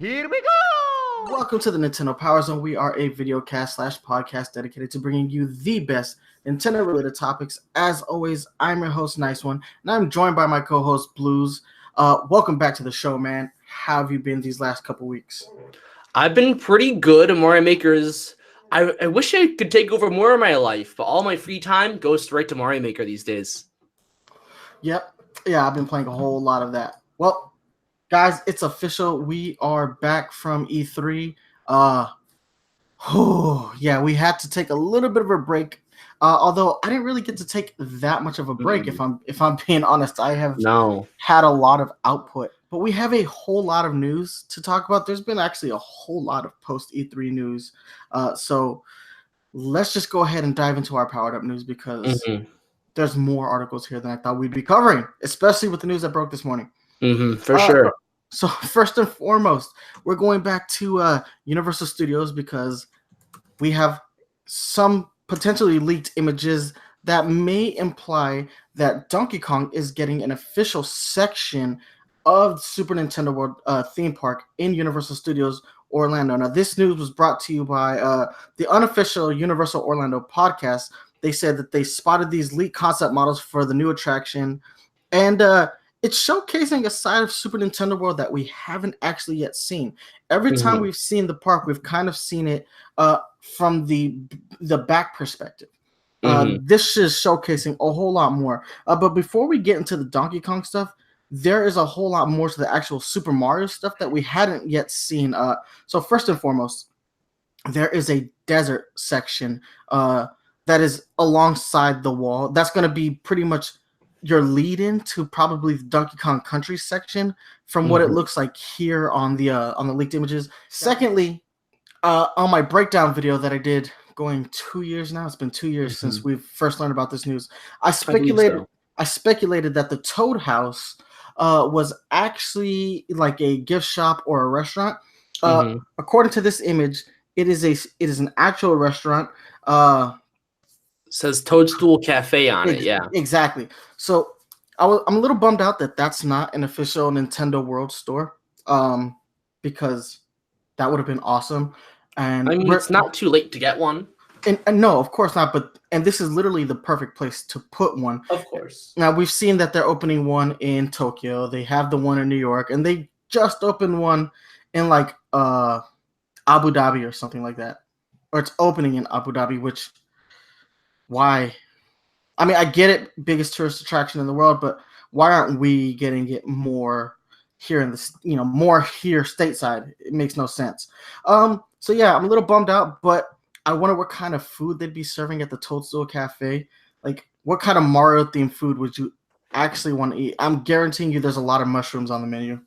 Here we go! Welcome to the Nintendo PowerZone. We are a video cast / podcast dedicated to bringing you the best Nintendo-related topics. As always, I'm your host, Nice One, and I'm joined by my co-host, Blues. Welcome back to the show, man. How have you been these last couple weeks? I've been pretty good. Mario Maker's. I wish I could take over more of my life, but all my free time goes straight to Mario Maker these days. Yep. Yeah, I've been playing a whole lot of that. Well, guys, it's official. We are back from E3. Yeah, we had to take a little bit of a break. Although I didn't really get to take that much of a break, if I'm being honest. I have had a lot of output. But we have a whole lot of news to talk about. There's been actually a whole lot of post E3 news. So let's just go ahead and dive into our powered up news because there's more articles here than I thought we'd be covering, especially with the news that broke this morning. For sure. So first and foremost, we're going back to Universal Studios because we have some potentially leaked images that may imply that Donkey Kong is getting an official section of Super Nintendo World theme park in Universal Studios Orlando. Now, this news was brought to you by the unofficial Universal Orlando podcast. They said that they spotted these leaked concept models for the new attraction, and it's showcasing a side of Super Nintendo World that we haven't actually yet seen. Every time we've seen the park, we've kind of seen it from the back perspective. This is showcasing a whole lot more. But before we get into the Donkey Kong stuff, there is a whole lot more to the actual Super Mario stuff that we hadn't yet seen. So first and foremost, there is a desert section that is alongside the wall. That's going to be pretty much your lead-in to probably the Donkey Kong Country section from what it looks like here on the leaked images. Secondly, on my breakdown video that I did going 2 years now, it's been 2 years since we first learned about this news. I speculated that the Toad House was actually like a gift shop or a restaurant. According to this image, it is an actual restaurant. Says Toadstool Cafe on it, yeah. Exactly. So I'm a little bummed out that that's not an official Nintendo World store, because that would have been awesome. And I mean, it's not too late to get one. And no, of course not. And this is literally the perfect place to put one. Of course. Now, we've seen that they're opening one in Tokyo. They have the one in New York, and they just opened one in like Abu Dhabi or something like that. Or it's opening in Abu Dhabi, which, why? I mean, I get it, biggest tourist attraction in the world, but why aren't we getting it more here in this, more here stateside? It makes no sense. So yeah, I'm a little bummed out, but I wonder what kind of food they'd be serving at the Toadstool Cafe. Like, what kind of Mario-themed food would you actually want to eat? I'm guaranteeing you there's a lot of mushrooms on the menu.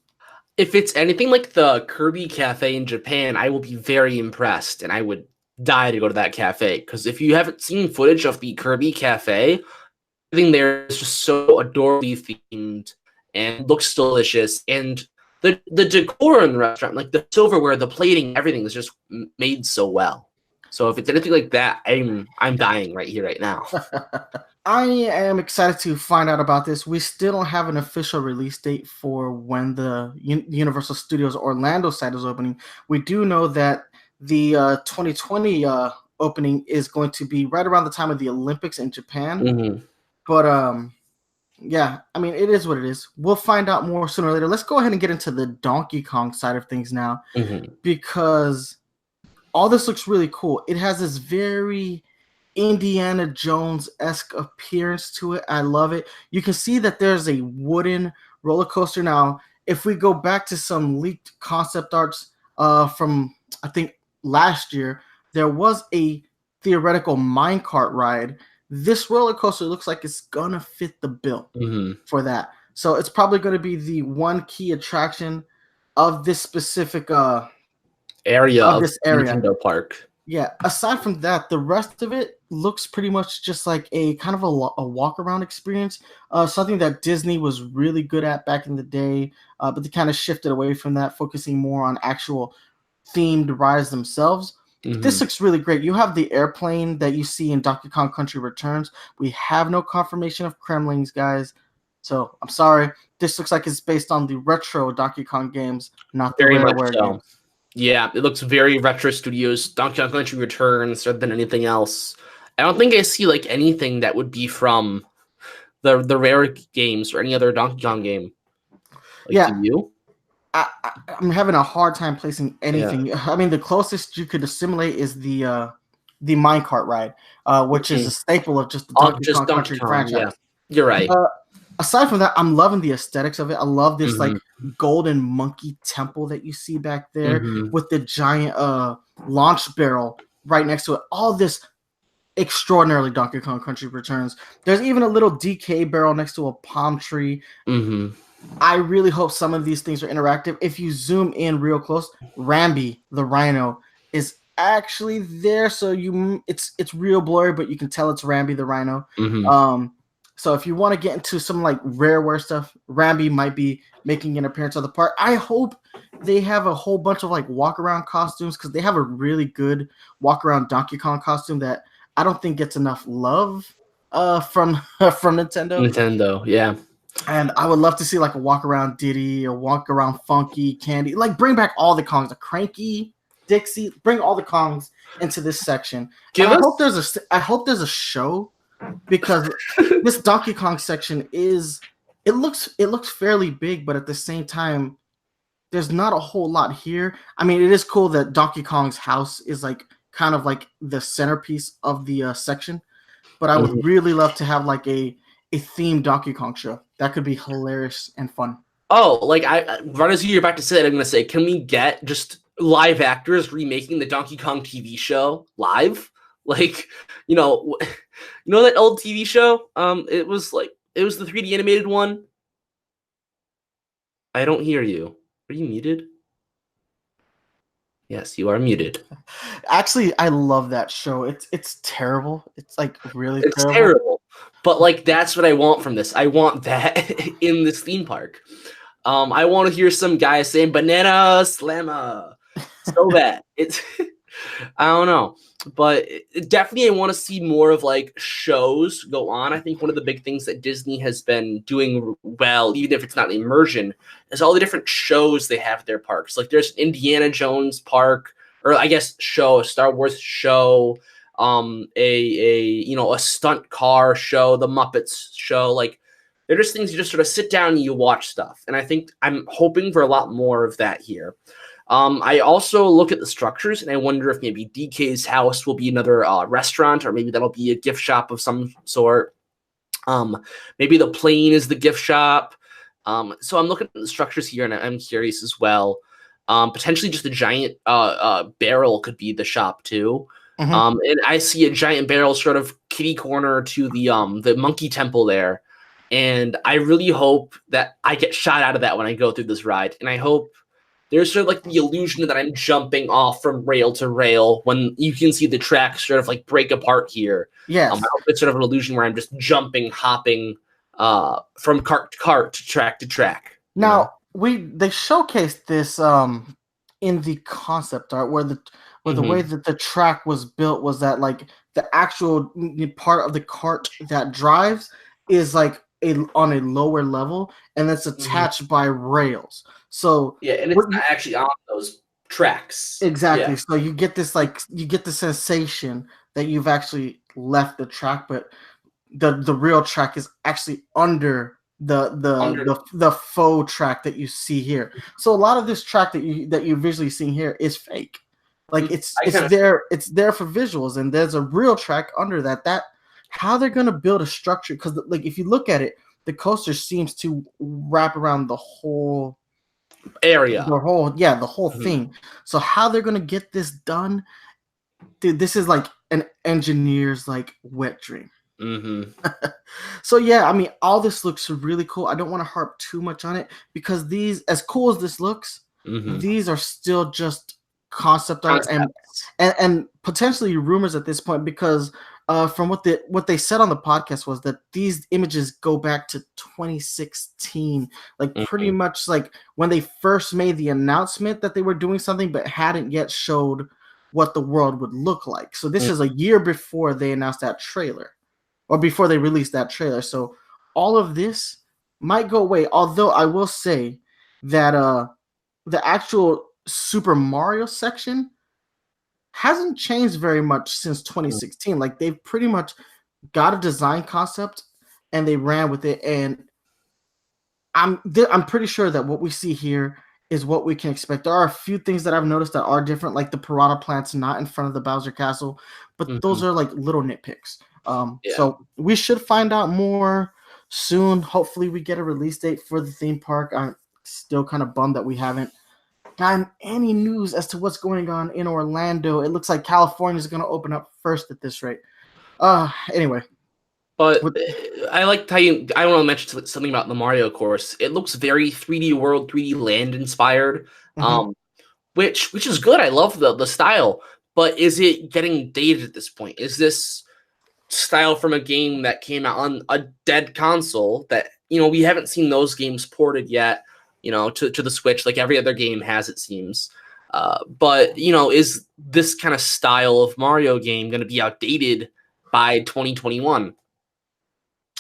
If it's anything like the Kirby Cafe in Japan, I will be very impressed, and I would die to go to that cafe. Because if you haven't seen footage of the Kirby Cafe, everything there is just so adorably themed and looks delicious. And the decor in the restaurant, like the silverware, the plating, everything is just made so well. So if it's anything like that, I'm dying right here, right now. I am excited to find out about this. We still don't have an official release date for when the Universal Studios Orlando site is opening. We do know that the 2020 opening is going to be right around the time of the Olympics in Japan. But yeah, I mean, it is what it is. We'll find out more sooner or later. Let's go ahead and get into the Donkey Kong side of things now, because all this looks really cool. It has this very Indiana Jones-esque appearance to it. I love it. You can see that there's a wooden roller coaster. Now, if we go back to some leaked concept arts from, I think, last year, there was a theoretical minecart ride. This roller coaster looks like it's gonna fit the bill for that. So it's probably going to be the one key attraction of this specific area of this Nintendo Park. Yeah. Aside from that, the rest of it looks pretty much just like a kind of a walk around experience. Something that Disney was really good at back in the day, but they kind of shifted away from that, focusing more on actual themed rides themselves. This looks really great. You have the airplane that you see in Donkey Kong Country Returns. We have no confirmation of Kremlings, guys. So I'm sorry. This looks like it's based on the retro Donkey Kong games, not the Very much Rareware so. games. Yeah, it looks very Retro Studios, Donkey Kong Country Returns, rather than anything else. I don't think I see like anything that would be from the Rare games or any other Donkey Kong game. Like, do you? I'm having a hard time placing anything. Yeah. I mean, the closest you could assimilate is the minecart ride, which is a staple of just the Donkey Kong Country franchise. Yeah. You're right. Aside from that, I'm loving the aesthetics of it. I love this like golden monkey temple that you see back there with the giant launch barrel right next to it. All this extraordinarily Donkey Kong Country Returns. There's even a little DK barrel next to a palm tree. I really hope some of these things are interactive. If you zoom in real close, Rambi the Rhino is actually there, so it's real blurry, but you can tell it's Rambi the Rhino. So if you want to get into some like Rareware stuff, Rambi might be making an appearance on the park. I hope they have a whole bunch of like walk around costumes, because they have a really good walk around Donkey Kong costume that I don't think gets enough love from Nintendo. Nintendo, yeah. And I would love to see like a walk around Diddy, a walk around Funky, Candy. Like bring back all the Kongs, the Cranky, Dixie. Bring all the Kongs into this section. I hope there's a show, because this Donkey Kong section it looks fairly big, but at the same time, there's not a whole lot here. I mean, it is cool that Donkey Kong's house is like kind of like the centerpiece of the section, but I would really love to have like a themed Donkey Kong show. That could be hilarious and fun. Oh, like right as you're about to say that, I'm going to say, can we get just live actors remaking the Donkey Kong TV show live? Like, you know that old TV show? It was the 3D animated one. I don't hear you. Are you muted? Yes, you are muted. Actually, I love that show. It's terrible. It's like really terrible. But like that's what I want from this. I want that in this theme park. I want to hear some guy saying "banana slammer" so bad. It's I don't know, but definitely I want to see more of like shows go on. I think one of the big things that Disney has been doing well, even if it's not immersion, is all the different shows they have at their parks. Like there's Indiana Jones park, or I guess show, a Star Wars show, a stunt car show, the Muppets show. Like they're just things you just sort of sit down and you watch stuff. And I think I'm hoping for a lot more of that here. I also look at the structures and I wonder if maybe DK's house will be another restaurant, or maybe that'll be a gift shop of some sort. Maybe the plane is the gift shop. So I'm looking at the structures here and I'm curious as well. Potentially just a giant barrel could be the shop too. And I see a giant barrel sort of kitty corner to the monkey temple there. And I really hope that I get shot out of that when I go through this ride. And I hope there's sort of like the illusion that I'm jumping off from rail to rail when you can see the track sort of like break apart here. Yes. I hope it's sort of an illusion where I'm just jumping, hopping from cart to cart, to track. Now, they showcased this in the concept art where the way that the track was built was that like the actual part of the cart that drives is like on a lower level, and that's attached by rails. So yeah, and it's not actually on those tracks. Exactly. Yeah. So you get the sensation that you've actually left the track, but the real track is actually under the faux track that you see here. So a lot of this track that you're visually seeing here is fake. Like it's there for visuals, and there's a real track under that. How they're gonna build a structure, because like if you look at it, the coaster seems to wrap around the whole area, the whole thing. So how they're gonna get this done, dude? This is like an engineer's like wet dream. So yeah, I mean, all this looks really cool. I don't want to harp too much on it, because these, as cool as this looks, these are still just concept art and potentially rumors at this point, because from what they said on the podcast was that these images go back to 2016, like pretty much like when they first made the announcement that they were doing something but hadn't yet showed what the world would look like. So this is a year before they announced that trailer, or before they released that trailer. So all of this might go away. Although I will say that the actual Super Mario section hasn't changed very much since 2016. Like they've pretty much got a design concept and they ran with it. And I'm pretty sure that what we see here is what we can expect. There are a few things that I've noticed that are different, like the piranha plants not in front of the Bowser Castle, but those are like little nitpicks. So we should find out more soon. Hopefully we get a release date for the theme park. I'm still kind of bummed that we haven't gotten any news as to what's going on in Orlando. It looks like California is going to open up first at this rate. Anyway. But I like how I want to mention something about the Mario course. It looks very 3D World, 3D Land inspired, which is good. I love the style. But is it getting dated at this point? Is this style from a game that came out on a dead console that, we haven't seen those games ported yet, to the Switch like every other game has, it seems. But, is this kind of style of Mario game going to be outdated by 2021?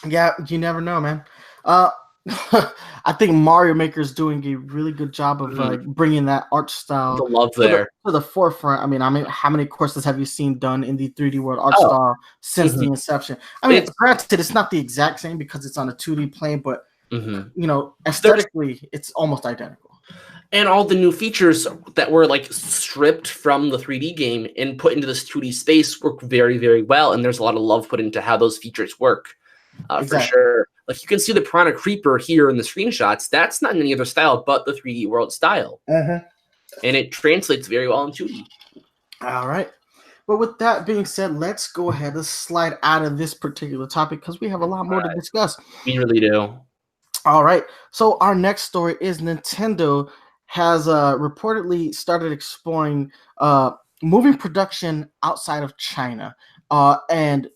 Yeah, you never know, man. I think Mario Maker is doing a really good job of bringing that art style the love there to the forefront. I mean, how many courses have you seen done in the 3D World art style since the inception? I mean, granted, it's not the exact same because it's on a 2D plane, but aesthetically, it's almost identical. And all the new features that were like stripped from the 3D game and put into this 2D space work very, very well. And there's a lot of love put into how those features work. For sure. Like you can see the Piranha Creeper here in the screenshots. That's not in any other style but the 3D World style. And it translates very well in 2D. All right. But with that being said, let's go ahead and slide out of this particular topic because we have a lot more to discuss. We really do. All right. So our next story is Nintendo has reportedly started exploring moving production outside of China. And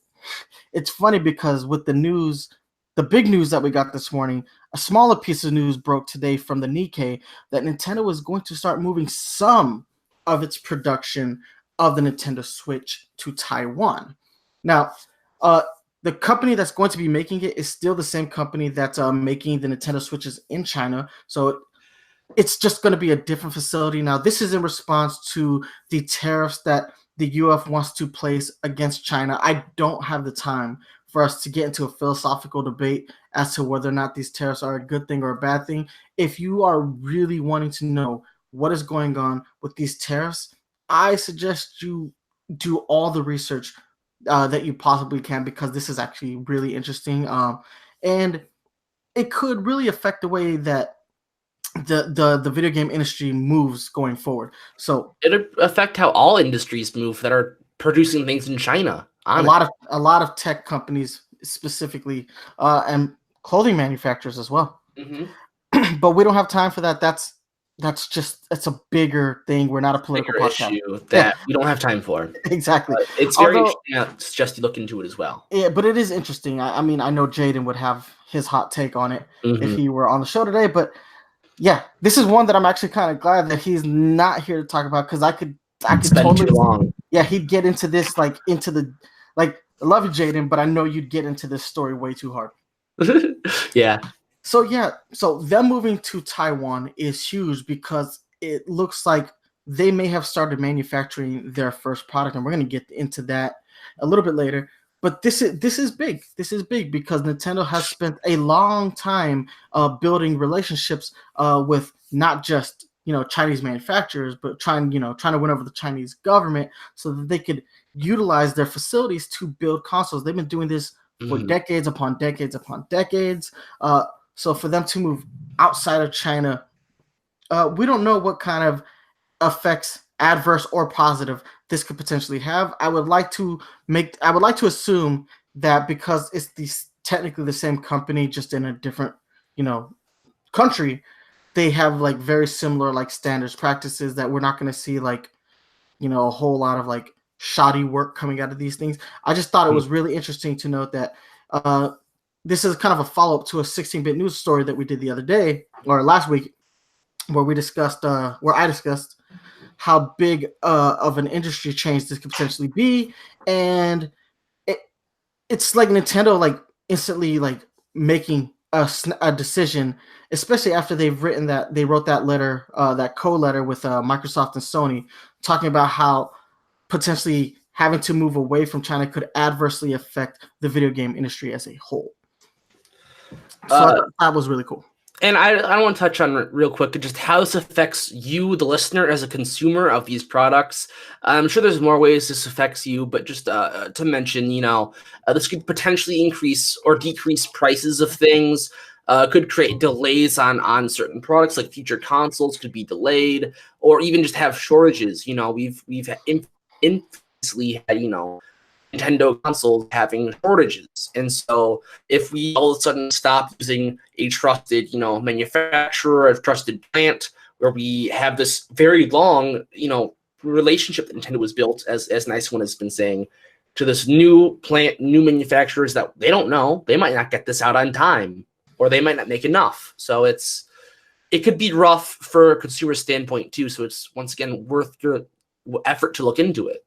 it's funny because with the news, the big news that we got this morning, a smaller piece of news broke today from the Nikkei that Nintendo is going to start moving some of its production of the Nintendo Switch to Taiwan. Now, the company that's going to be making it is still the same company that's making the Nintendo Switches in China. So it's just going to be a different facility. Now, this is in response to the tariffs that the UF wants to place against China. I don't have the time for us to get into a philosophical debate as to whether or not these tariffs are a good thing or a bad thing. If you are really wanting to know what is going on with these tariffs, I suggest you do all the research that you possibly can because this is actually really interesting. And it could really affect the way that the video game industry moves going forward. So it'll affect how all industries move that are producing things in China. A lot of tech companies specifically, and clothing manufacturers as well. But we don't have time for that. It's a bigger thing. We're not a political podcast. Issue that we don't have time for. Exactly. It's very interesting. I suggest you look into it as well. Yeah, but it is interesting. I mean, I know Jaden would have his hot take on it if he were on the show today, but yeah, this is one that I'm actually kind of glad that he's not here to talk about because I could spend too long. Yeah, he'd get into this I love you, Jaden, but I know you'd get into this story way too hard. Yeah. So them moving to Taiwan is huge because it looks like they may have started manufacturing their first product, and we're going to get into that a little bit later. But this is big. This is big because Nintendo has spent a long time building relationships with not just Chinese manufacturers, but trying to win over the Chinese government so that they could utilize their facilities to build consoles. They've been doing this for decades upon decades upon decades. So for them to move outside of China, we don't know what kind of effects, adverse or positive, this could potentially have. I would like to assume that because it's technically the same company, just in a different, country, they have like very similar like standards, practices that we're not going to see a whole lot of like shoddy work coming out of these things. I just thought it was really interesting to note that this is kind of a follow-up to a 16-bit news story that we did the other day or last week, where I discussed how big of an industry change this could potentially be, and it's like Nintendo like instantly like making a decision, especially after they wrote that letter, that co-letter with Microsoft and Sony, talking about how potentially having to move away from China could adversely affect the video game industry as a whole. So that was really cool. And I want to touch on real quick just how this affects you, the listener, as a consumer of these products. I'm sure there's more ways this affects you, but just to mention, this could potentially increase or decrease prices of things. Could create delays on certain products, like future consoles could be delayed, or even just have shortages. We've infamously had Nintendo consoles having shortages, and so if we all of a sudden stop using a trusted manufacturer, a trusted plant, where we have this very long relationship that Nintendo was built, as Nice One has been saying, to this new plant, new manufacturers that they don't know, they might not get this out on time, or they might not make enough. So it could be rough for a consumer standpoint too. So it's once again worth your effort to look into it.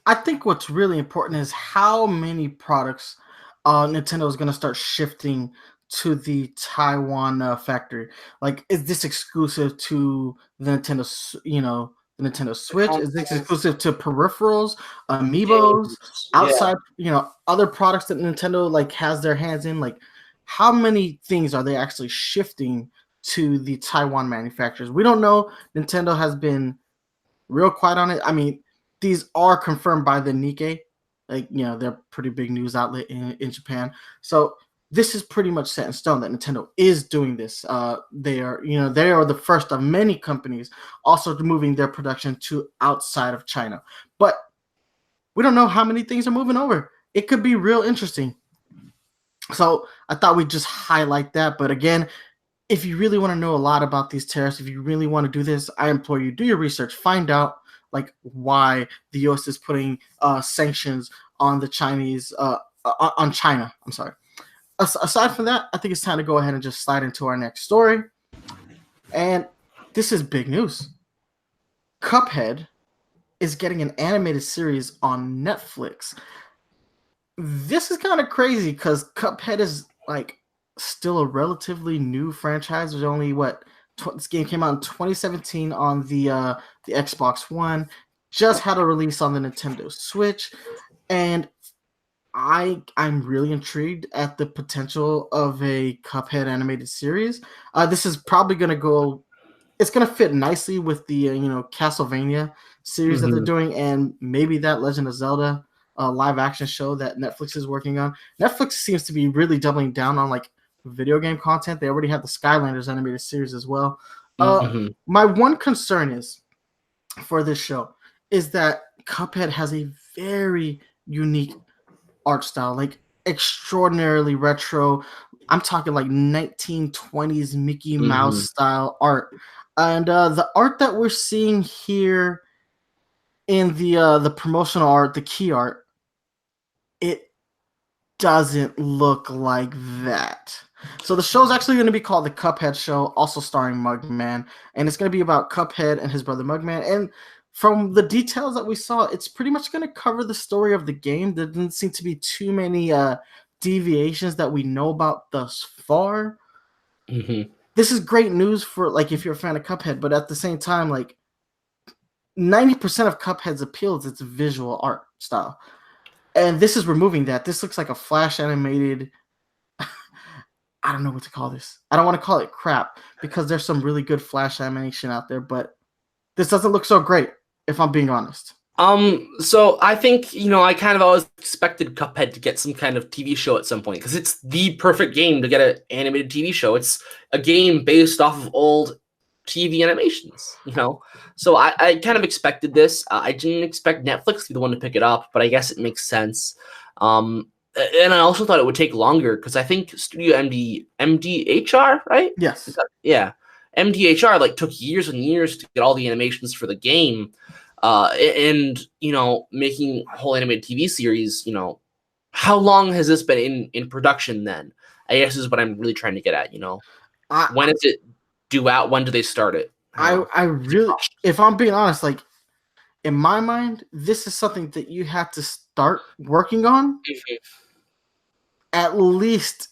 I think what's really important is how many products Nintendo is going to start shifting to the Taiwan factory. Like, is this exclusive to the Nintendo, the Nintendo Switch? Is this exclusive to peripherals, amiibos, outside, other products that Nintendo like has their hands in? Like, how many things are they actually shifting to the Taiwan manufacturers? We don't know. Nintendo has been real quiet on it. I mean, these are confirmed by the Nikkei. Like, they're pretty big news outlet in Japan. So this is pretty much set in stone that Nintendo is doing this. They are the first of many companies also moving their production to outside of China. But we don't know how many things are moving over. It could be real interesting. So I thought we'd just highlight that. But again, if you really want to know a lot about these tariffs, if you really want to do this, I implore you, do your research, find out like why the U.S. is putting sanctions on the Chinese, on China. I'm sorry. Aside from that, I think it's time to go ahead and just slide into our next story. And this is big news. Cuphead is getting an animated series on Netflix. This is kind of crazy because Cuphead is like still a relatively new franchise. There's only this game came out in 2017 on the Xbox One, just had a release on the Nintendo Switch, and I'm really intrigued at the potential of a Cuphead animated series. This is probably it's gonna fit nicely with the Castlevania series that they're doing, and maybe that Legend of Zelda live action show that Netflix is working on. Netflix seems to be really doubling down on like video game content. They already have the Skylanders animated series as well. My one concern is for this show is that Cuphead has a very unique art style, like extraordinarily retro. I'm talking like 1920s Mickey Mouse style art, and the art that we're seeing here in the promotional art, the key art, it doesn't look like that. So the show's actually going to be called The Cuphead Show, also starring Mugman, and it's going to be about Cuphead and his brother Mugman. And from the details that we saw, it's pretty much going to cover the story of the game. There didn't seem to be too many deviations that we know about thus far. This is great news for like if you're a fan of Cuphead, but at the same time, like 90% of Cuphead's appeal is its visual art style. And this is removing that. This looks like a flash animated. I don't know what to call this. I don't want to call it crap because there's some really good flash animation out there, but this doesn't look so great, if I'm being honest. So I think, I kind of always expected Cuphead to get some kind of TV show at some point because it's the perfect game to get an animated TV show. It's a game based off of old TV animations, So I kind of expected this. I didn't expect Netflix to be the one to pick it up, but I guess it makes sense. And I also thought it would take longer because I think Studio MDHR, right? Yes. Yeah. MDHR took years and years to get all the animations for the game. And making a whole animated TV series, how long has this been in production then? I guess is what I'm really trying to get at, when is it due out? When do they start it? I really, if I'm being honest, like in my mind, this is something that you have to start working on at least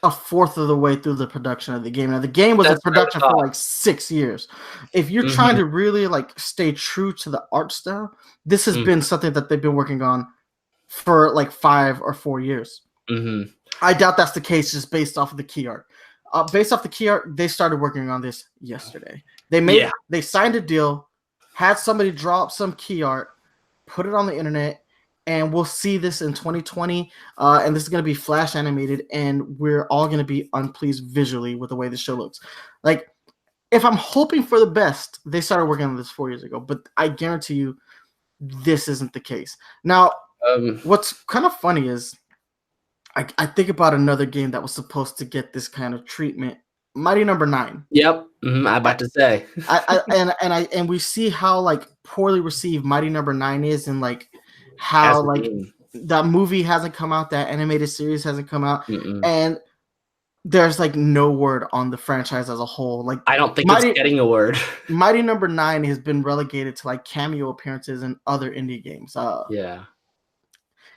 a fourth of the way through the production of the game. Now, the game was in production for like 6 years. If you're trying to really like stay true to the art style, this has been something that they've been working on for like 5 or 4 years. I doubt that's the case just based off of the key art. Based off the key art, they started working on this yesterday. They signed a deal, had somebody draw up some key art, put it on the internet, and we'll see this in 2020. And this is going to be flash animated, and we're all going to be unpleased visually with the way the show looks. Like, if I'm hoping for the best, they started working on this 4 years ago, but I guarantee you this isn't the case. Now, what's kind of funny is I think about another game that was supposed to get this kind of treatment, Mighty Number 9. Yep, I'm about to say. and we see how like poorly received Mighty Number 9 is, and like how like that movie hasn't come out, that animated series hasn't come out, and there's like no word on the franchise as a whole. Like I don't think it's getting a word. Mighty Number 9 has been relegated to like cameo appearances in other indie games. Yeah.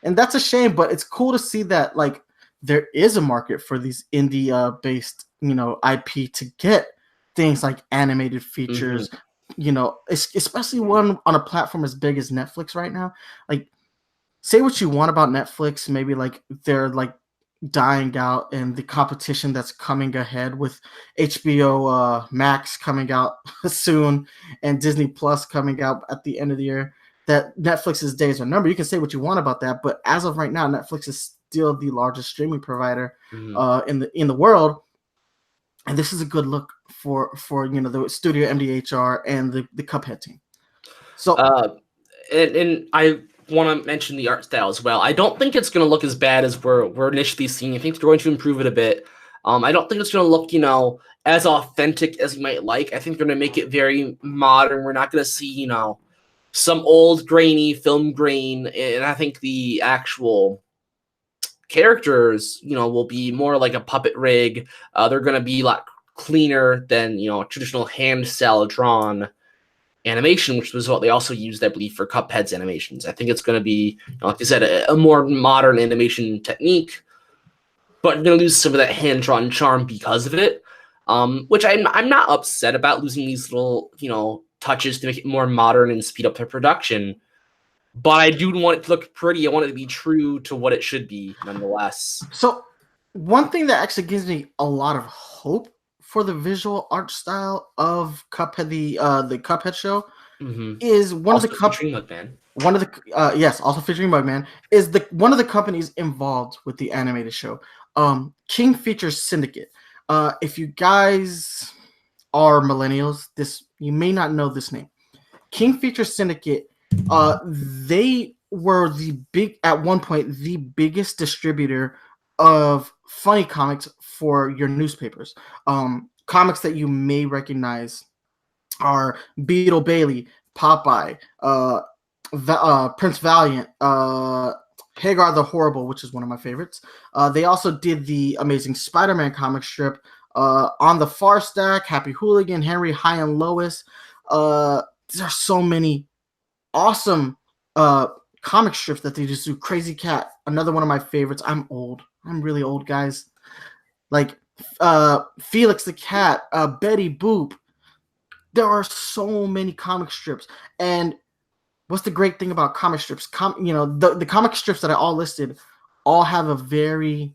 And that's a shame, but it's cool to see that like there is a market for these indie based, IP to get things like animated features, especially one on a platform as big as Netflix right now. Like, say what you want about Netflix, maybe like they're like dying out, and the competition that's coming ahead with HBO Max coming out soon and Disney Plus coming out at the end of the year, that Netflix's days are numbered. You can say what you want about that, but as of right now, Netflix is still the largest streaming provider in the world, and this is a good look for the studio MDHR and the Cuphead team. So, and I want to mention the art style as well. I don't think it's going to look as bad as we're initially seeing. I think they're going to improve it a bit. I don't think it's going to look as authentic as you might like. I think they're going to make it very modern. We're not going to see some old grainy film grain, and I think the actual characters, will be more like a puppet rig. They're going to be a lot cleaner than, traditional hand cell drawn animation, which was what they also used, I believe, for Cuphead's animations. I think it's going to be, like I said, a more modern animation technique, but going to lose some of that hand drawn charm because of it. Which I'm not upset about losing these little, touches to make it more modern and speed up their production, but I do want it to look pretty. I want it to be true to what it should be, nonetheless. So, one thing that actually gives me a lot of hope for the visual art style of Cuphead, the Cuphead show, is also featuring Mugman, is one of the companies involved with the animated show. King features Syndicate. If you guys are millennials, you may not know this name. King features Syndicate. They were at one point the biggest distributor of funny comics for your newspapers. Comics that you may recognize are Beetle Bailey, Popeye, Prince Valiant, Hagar the Horrible, which is one of my favorites. They also did the Amazing Spider-Man comic strip, On the Far Stack, Happy Hooligan, Henry, High and Lois. There are so many awesome comic strips that they just do. Crazy Cat, another one of my favorites. I'm old. I'm really old, guys. Like Felix the Cat, Betty Boop. There are so many comic strips. And what's the great thing about comic strips? The comic strips that I all listed all have a very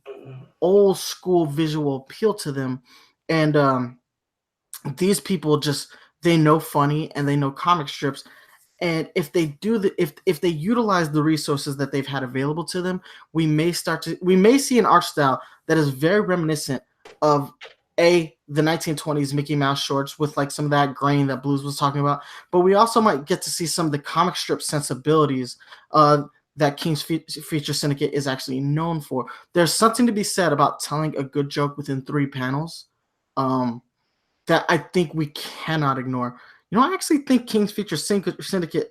old school visual appeal to them. And these people they know funny and they know comic strips. And if they if they utilize the resources that they've had available to them, we may see an art style that is very reminiscent of the 1920s Mickey Mouse shorts with like some of that grain that Blues was talking about. But we also might get to see some of the comic strip sensibilities that King's Feature Syndicate is actually known for. There's something to be said about telling a good joke within 3 panels that I think we cannot ignore. I actually think King's Feature Syndicate,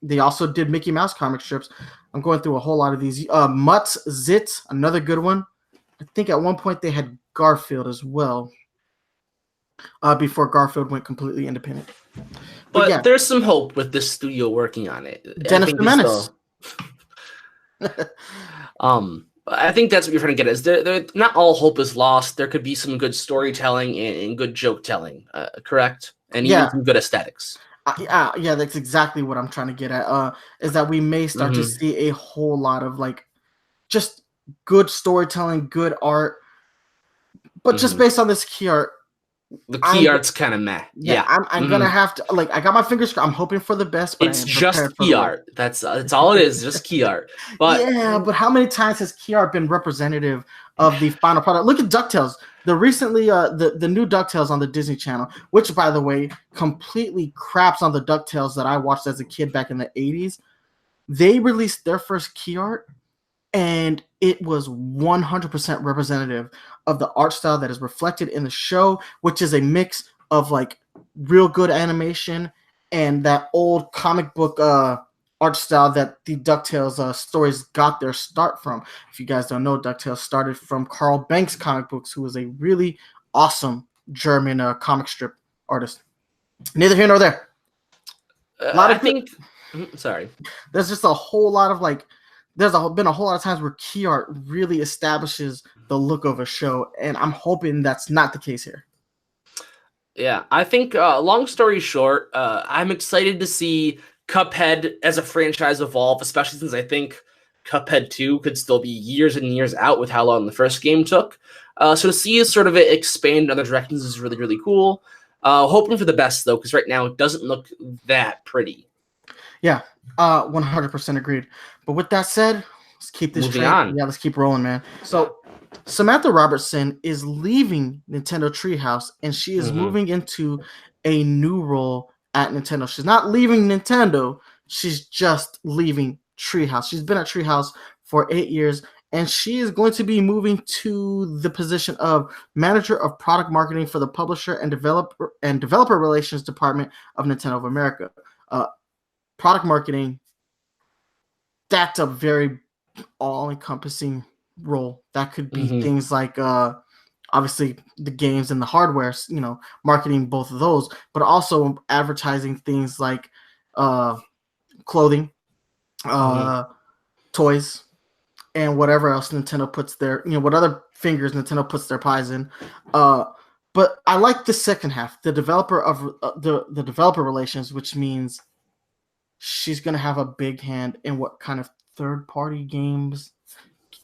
they also did Mickey Mouse comic strips. I'm going through a whole lot of these. Mutt's Zit, another good one. I think at one point they had Garfield as well. before Garfield went completely independent. But yeah, there's some hope with this studio working on it. Dennis the Menace. I think that's what you're trying to get. Is there not all hope is lost. There could be some good storytelling and good joke telling, correct? And even some good aesthetics. Yeah, that's exactly what I'm trying to get at. Is that we may start to see a whole lot of like just good storytelling, good art, but just based on this key art. The key art's kind of meh. Yeah, I'm gonna have to like. I got my fingers. I'm hoping for the best, but it's just key art. That's all it is. Just key art. But but how many times has key art been representative of the final product? Look at DuckTales. The recently the new DuckTales on the Disney Channel, which by the way completely craps on the DuckTales that I watched as a kid back in the 80s. They released their first key art, and it was 100% representative of the art style that is reflected in the show, which is a mix of like real good animation and that old comic book art style that the DuckTales stories got their start from. If you guys don't know, DuckTales started from Carl Banks comic books, who was a really awesome German comic strip artist. Neither here nor there. Sorry. There's just a whole lot of like, been a whole lot of times where key art really establishes the look of a show, and I'm hoping that's not the case here. Yeah, I think, long story short, I'm excited to see Cuphead as a franchise evolve, especially since I think Cuphead 2 could still be years and years out with how long the first game took. So to see sort of it expand in other directions is really, really cool. Hoping for the best, though, because right now it doesn't look that pretty. Yeah, 100% agreed. But with that said, let's keep this moving on. Yeah, let's keep rolling, man. So Samantha Robertson is leaving Nintendo Treehouse, and she is moving into a new role at Nintendo. She's not leaving Nintendo. She's just leaving Treehouse. She's been at Treehouse for 8 years, and she is going to be moving to the position of Manager of Product Marketing for the Publisher and Developer Relations Department of Nintendo of America. Product marketing, that's a very all-encompassing role. That could be things like obviously the games and the hardware, marketing both of those, but also advertising things like clothing, toys, and whatever else Nintendo puts their, what other fingers Nintendo puts their pies in. But I like the second half, the developer of the developer relations, which means she's going to have a big hand in what kind of third-party games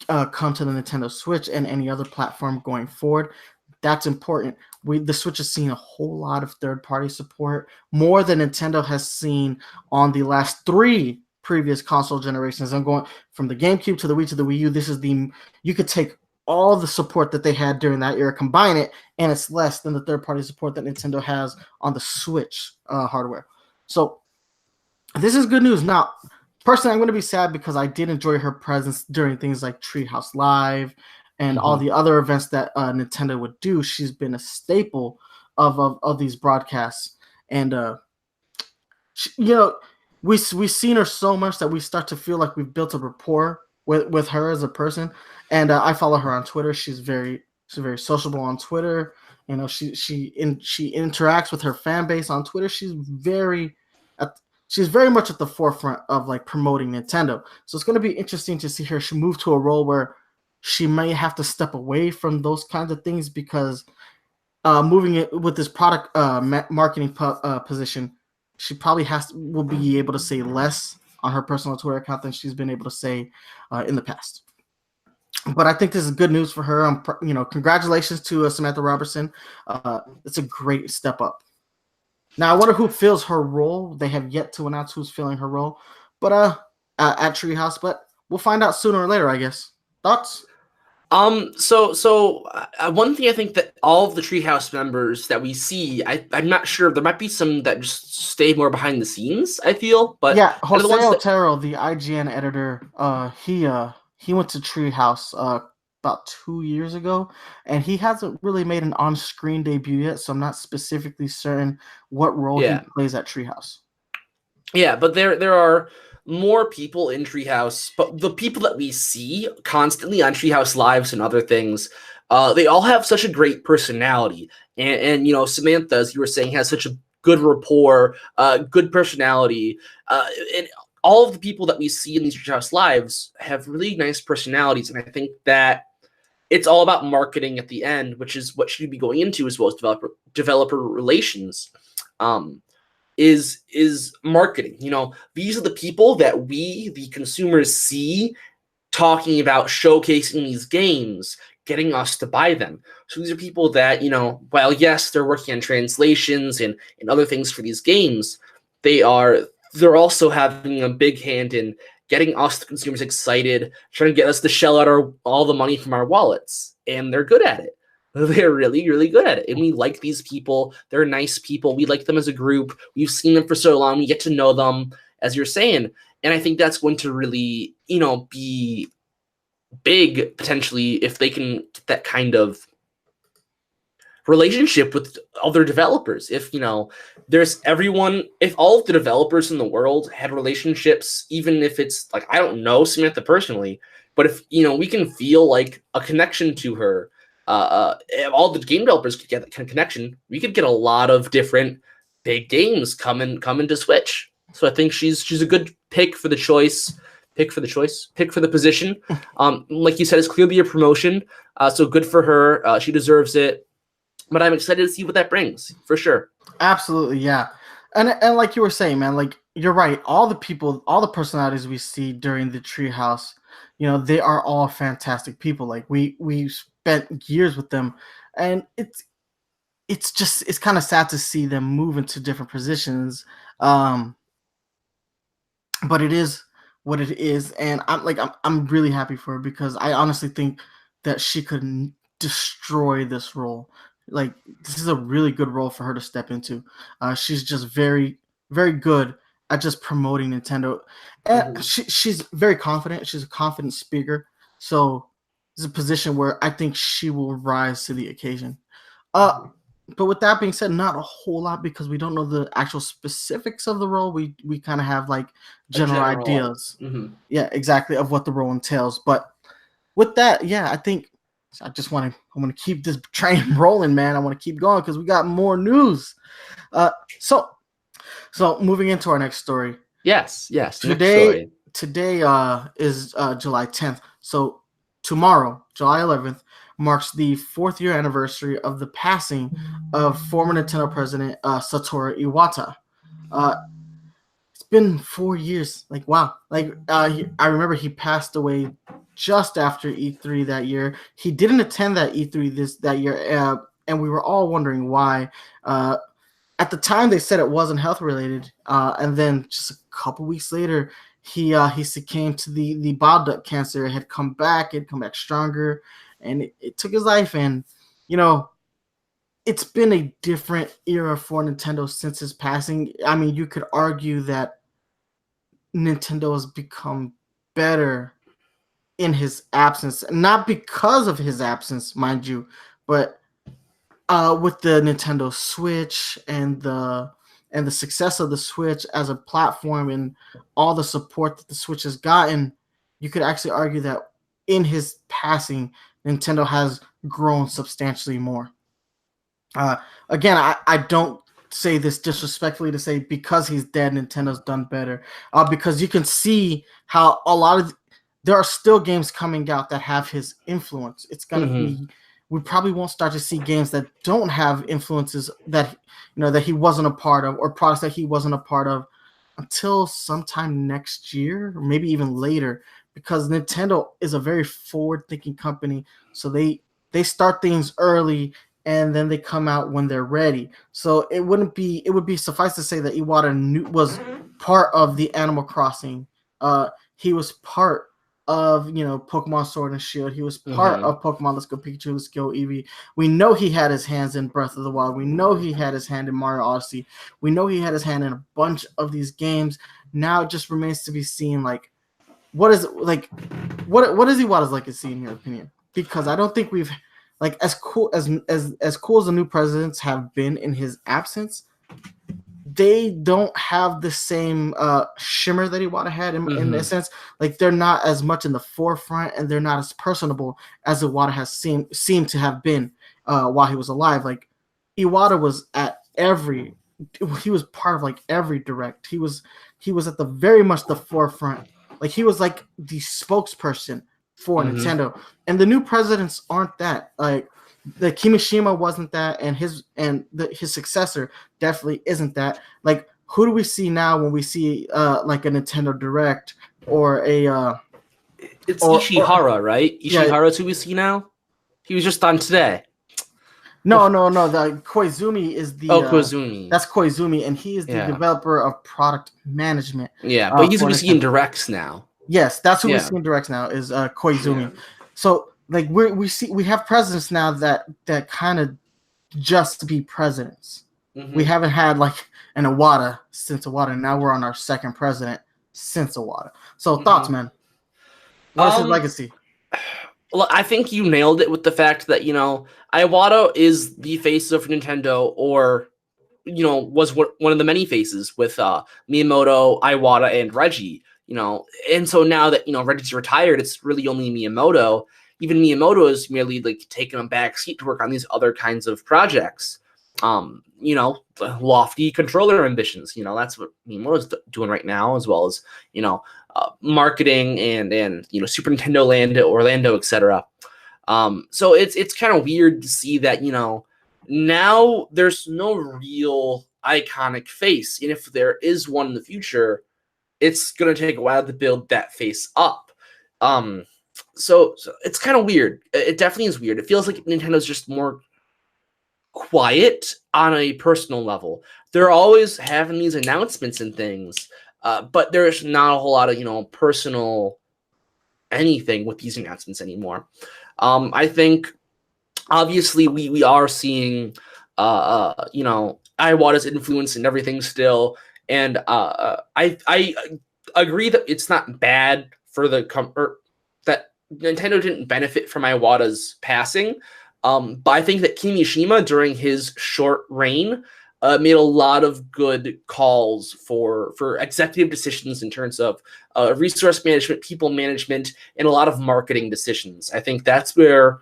come to the Nintendo Switch and any other platform going forward. That's important. The Switch has seen a whole lot of third-party support, more than Nintendo has seen on the last 3 previous console generations. I'm going from the GameCube to the Wii to the Wii U. You could take all the support that they had during that era, combine it, and it's less than the third-party support that Nintendo has on the Switch hardware. So this is good news. Now, personally, I'm going to be sad because I did enjoy her presence during things like Treehouse Live and all the other events that Nintendo would do. She's been a staple of these broadcasts. And, we've seen her so much that we start to feel like we've built a rapport with her as a person. And I follow her on Twitter. She's very sociable on Twitter. She interacts with her fan base on Twitter. She's very much at the forefront of like promoting Nintendo. So it's going to be interesting to see her move to a role where she may have to step away from those kinds of things, because moving it with this product marketing position, she probably will be able to say less on her personal Twitter account than she's been able to say in the past. But I think this is good news for her. Congratulations to Samantha Robertson. It's a great step up. Now, I wonder who fills her role. They have yet to announce who's filling her role, but at Treehouse. But we'll find out sooner or later, I guess. Thoughts? So one thing I think that all of the Treehouse members that we see, I'm not sure. There might be some that just stay more behind the scenes, I feel. But yeah, Jose Otero, the IGN editor, he went to Treehouse about 2 years ago, and he hasn't really made an on-screen debut yet, so I'm not specifically certain what role he plays at Treehouse. Yeah, but there are more people in Treehouse, but the people that we see constantly on Treehouse Lives and other things, they all have such a great personality. And Samantha, as you were saying, has such a good rapport, good personality. And all of the people that we see in these Treehouse Lives have really nice personalities. And I think that it's all about marketing at the end, which is what should be going into as well as developer relations. Is marketing. These are the people that we, the consumers, see talking about showcasing these games, getting us to buy them. So these are people that, while yes, they're working on translations and other things for these games, they're also having a big hand in getting us, the consumers, excited, trying to get us to shell out all the money from our wallets. And they're good at it. They're really, really good at it. And we like these people. They're nice people. We like them as a group. We've seen them for so long. We get to know them, as you're saying. And I think that's going to really, be big, potentially, if they can get that kind of relationship with other developers. If all of the developers in the world had relationships, even if it's like, I don't know Samantha personally, but if we can feel like a connection to her, if all the game developers could get that kind of connection, we could get a lot of different big games coming to Switch. So I think she's a good pick for the position. Like you said, it's clearly a promotion, so good for her. She deserves it. But I'm excited to see what that brings, for sure. Absolutely, yeah. And like you were saying, man, like you're right. All the personalities we see during the Treehouse, they are all fantastic people. Like we spent years with them, and it's kind of sad to see them move into different positions. But it is what it is, and I'm really happy for her because I honestly think that she could destroy this role. Like, this is a really good role for her to step into. She's just very, very good at just promoting Nintendo. And she's very confident. She's a confident speaker. So it's a position where I think she will rise to the occasion. But with that being said, not a whole lot because we don't know the actual specifics of the role. We kind of have like general ideas. Mm-hmm. Yeah, exactly, of what the role entails. But with that, yeah, I think I want to keep this train rolling, man. I want to keep going because we got more news. So moving into our next story. Yes. Today is July 10th. So tomorrow, July 11th, marks the 4th year anniversary of the passing of former Nintendo president Satoru Iwata. It's been 4 years. Like, wow. Like, I remember he passed away just after E3 that year. He didn't attend that E3 that year, and we were all wondering why. At the time, they said it wasn't health related, and then just a couple weeks later, he succumbed to the bile duct cancer. It had come back stronger, and it took his life. And it's been a different era for Nintendo since his passing. I mean, you could argue that Nintendo has become better in his absence, not because of his absence, mind you, but with the Nintendo Switch and the success of the Switch as a platform and all the support that the Switch has gotten, you could actually argue that in his passing, Nintendo has grown substantially more. Again, I don't say this disrespectfully to say because he's dead, Nintendo's done better. Because you can see how there are still games coming out that have his influence. It's gonna be. We probably won't start to see games that don't have influences that that he wasn't a part of, or products that he wasn't a part of, until sometime next year, or maybe even later. Because Nintendo is a very forward-thinking company, so they start things early and then they come out when they're ready. So it would be suffice to say that Iwata was part of the Animal Crossing. He was part of Pokemon Sword and Shield. He was part of Pokemon Let's Go Pikachu, Let's Go Eevee. We know he had his hands in Breath of the Wild. We know he had his hand in Mario Odyssey. We know he had his hand in a bunch of these games. Now it just remains to be seen, like, what is Iwata's legacy in your opinion? Because I don't think we've, as cool as the new presidents have been in his absence, they don't have the same shimmer that Iwata had in a sense. Like they're not as much in the forefront, and they're not as personable as Iwata has seemed to have been while he was alive. Like Iwata was at he was part of like every direct. He was at the very much the forefront. Like he was like the spokesperson for Nintendo, and the new presidents aren't that. Like the Kimishima wasn't that, and his successor definitely isn't that. Like who do we see now when we see like a Nintendo Direct or a it's Ishihara, right? Ishihara's who we see now. He was just on today. No. The Koizumi is the Koizumi. That's Koizumi, and he is the developer of product management. Yeah, but he's who we see in directs now. Yes, that's who we see in directs now is Koizumi. Yeah. So like we have presidents now that kind of just be presidents. We haven't had like an Iwata since Iwata, and now we're on our second president since Iwata. So thoughts, man? What's his legacy? Well, I think you nailed it with the fact that, Iwata is the face of Nintendo, or, was one of the many faces with Miyamoto, Iwata, and Reggie, And so now that, Reggie's retired, it's really only Miyamoto. Even Miyamoto is merely like taking a back seat to work on these other kinds of projects. Lofty controller ambitions. That's what Miyamoto's doing right now, as well as, marketing and Super Nintendo Land, Orlando, etc. So it's kind of weird to see that now there's no real iconic face, and if there is one in the future, it's gonna take a while to build that face up. So it's kind of weird. It definitely is weird. It feels like Nintendo's just more quiet on a personal level. They're always having these announcements and things. But there's not a whole lot of, personal anything with these announcements anymore. I think, obviously, we are seeing, Iwata's influence and everything still. And I agree that it's not bad for that Nintendo didn't benefit from Iwata's passing. But I think that Kimishima, during his short reign, made a lot of good calls for executive decisions in terms of resource management, people management, and a lot of marketing decisions. I think that's where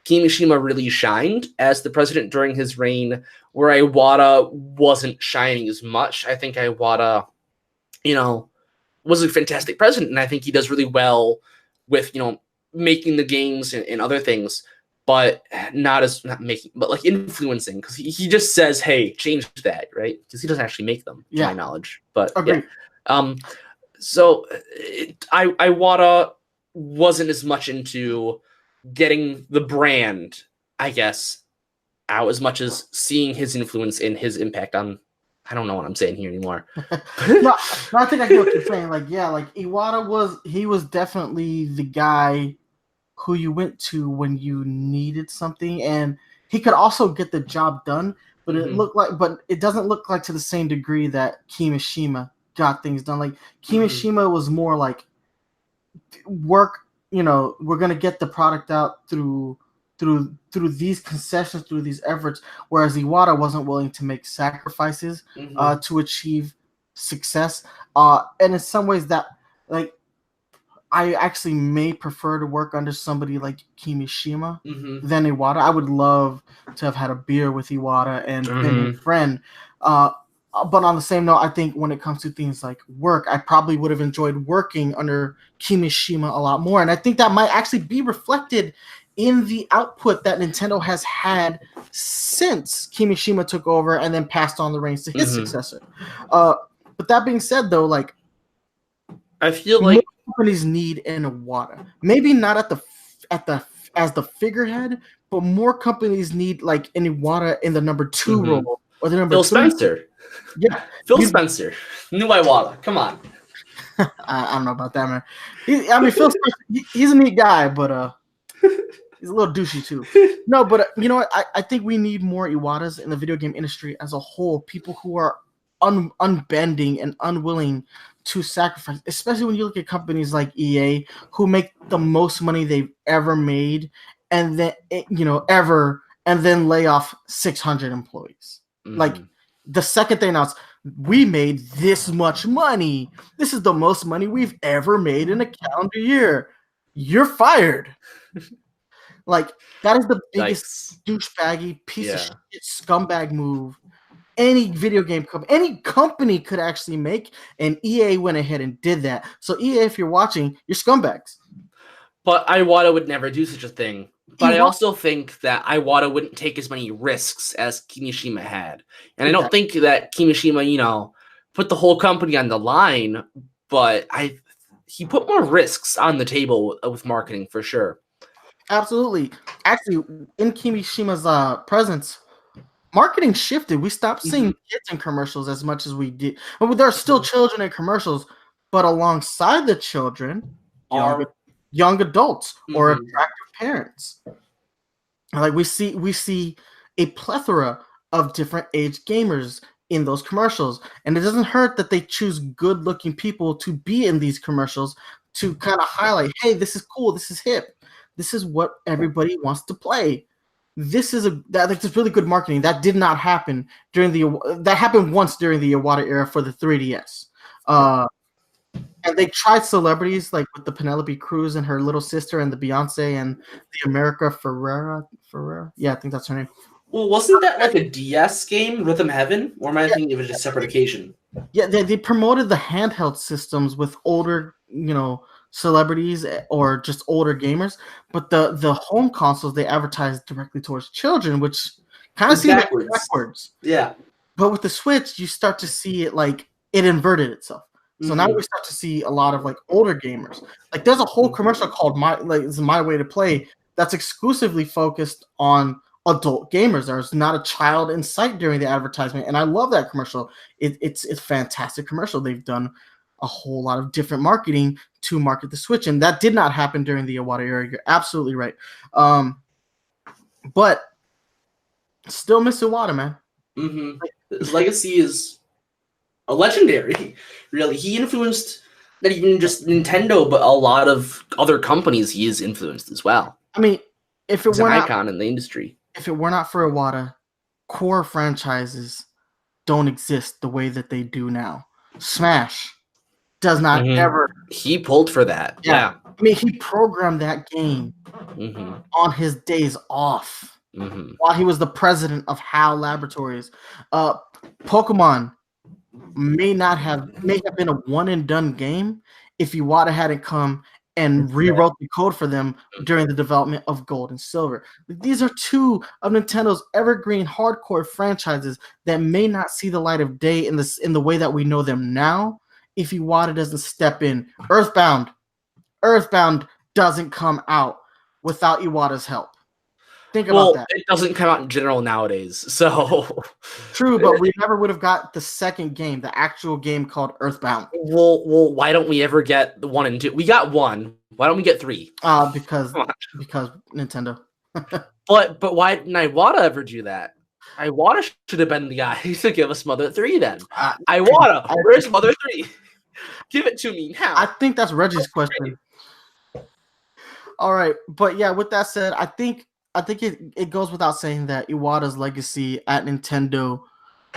Kimishima really shined as the president during his reign, where Iwata wasn't shining as much. I think Iwata, was a fantastic president, and I think he does really well with, making the games and other things. But not like influencing, because he just says, "Hey, change that," right? Because he doesn't actually make them, to my knowledge. But so Iwata wasn't as much into getting the brand, I guess, out as much as seeing his influence and his impact on. I don't know what I'm saying here anymore. no, I think I get what you're saying. Like Iwata was definitely the guy who you went to when you needed something, and he could also get the job done, but it doesn't look like to the same degree that Kimishima got things done. Like Kimishima was more like work, we're gonna get the product out through these concessions, through these efforts, whereas Iwata wasn't willing to make sacrifices to achieve success. And in some ways that, like, I actually may prefer to work under somebody like Kimishima than Iwata. I would love to have had a beer with Iwata and been a friend. But on the same note, I think when it comes to things like work, I probably would have enjoyed working under Kimishima a lot more. And I think that might actually be reflected in the output that Nintendo has had since Kimishima took over and then passed on the reins to his successor. But that being said, though, like, I feel like companies need an Iwata. Maybe not as the figurehead, but more companies need like an Iwata in the number 2 role or the number Phil 3. Spencer. Yeah, Phil Spencer, new Iwata. Come on. I don't know about that, man. Phil Spencer, he's a neat guy, but he's a little douchey too. No, but you know what? I think we need more Iwatas in the video game industry as a whole. People who are unbending and unwilling to sacrifice, especially when you look at companies like EA, who make the most money they've ever made, and then and then lay off 600 employees. Like the second they announce, we made this much money. This is the most money we've ever made in a calendar year. You're fired. Like, that is the biggest douchebaggy piece of shit scumbag move any video game company, any company could actually make, and EA went ahead and did that. So EA, if you're watching, you're scumbags. But Iwata would never do such a thing. But I also think that Iwata wouldn't take as many risks as Kimishima had. And I don't think that Kimishima, put the whole company on the line, but he put more risks on the table with marketing for sure. Absolutely. Actually, in Kimishima's presence, marketing shifted. We stopped seeing kids in commercials as much as we did. But there are still children in commercials, but alongside the children are young adults or attractive parents. Like we see a plethora of different age gamers in those commercials, and it doesn't hurt that they choose good-looking people to be in these commercials to kind of highlight, hey, this is cool, this is hip, this is what everybody wants to play. This is that's really good marketing. That did not happen that happened once during the Iwata era for the 3DS. And they tried celebrities like with the Penelope Cruz and her little sister and the Beyonce and the America Ferrera. Yeah, I think that's her name. Well, wasn't that like a DS game, Rhythm Heaven? Or am I thinking of it a separate occasion? Yeah, they promoted the handheld systems with older, celebrities or just older gamers, but the home consoles they advertised directly towards children, which kind of seems backwards. Yeah. But with the Switch, you start to see it like it inverted itself. So now we start to see a lot of like older gamers. Like there's a whole commercial called My Way to Play that's exclusively focused on adult gamers. There's not a child in sight during the advertisement, and I love that commercial. It's a fantastic commercial. They've done a whole lot of different marketing to market the Switch, and that did not happen during the Iwata era. You're absolutely right. But still miss Iwata, man. His legacy is a legendary. Really, he influenced not even just Nintendo, but a lot of other companies he has influenced as well. I mean, if it He's were an not icon in the industry. If it were not for Iwata, core franchises don't exist the way that they do now. Smash does not ever. He pulled for that. Yeah. I mean, he programmed that game on his days off while he was the president of HAL Laboratories. Pokemon may have been a one and done game if Iwata hadn't come and rewrote the code for them during the development of Gold and Silver. These are two of Nintendo's evergreen hardcore franchises that may not see the light of day in the way that we know them now if Iwata doesn't step in. Earthbound doesn't come out without Iwata's help. Think about that. It doesn't come out in general nowadays, so true. But we never would have got the second game, the actual game called Earthbound. Well, why don't we ever get the 1 and 2? We got 1. Why don't we get 3? Because Nintendo. but why didn't Iwata ever do that? Iwata should have been the guy to give us Mother 3 then. Iwata, where's Mother 3? Give it to me now. I think that's Reggie's question. All right, but yeah, with that said, I think it goes without saying that Iwata's legacy at Nintendo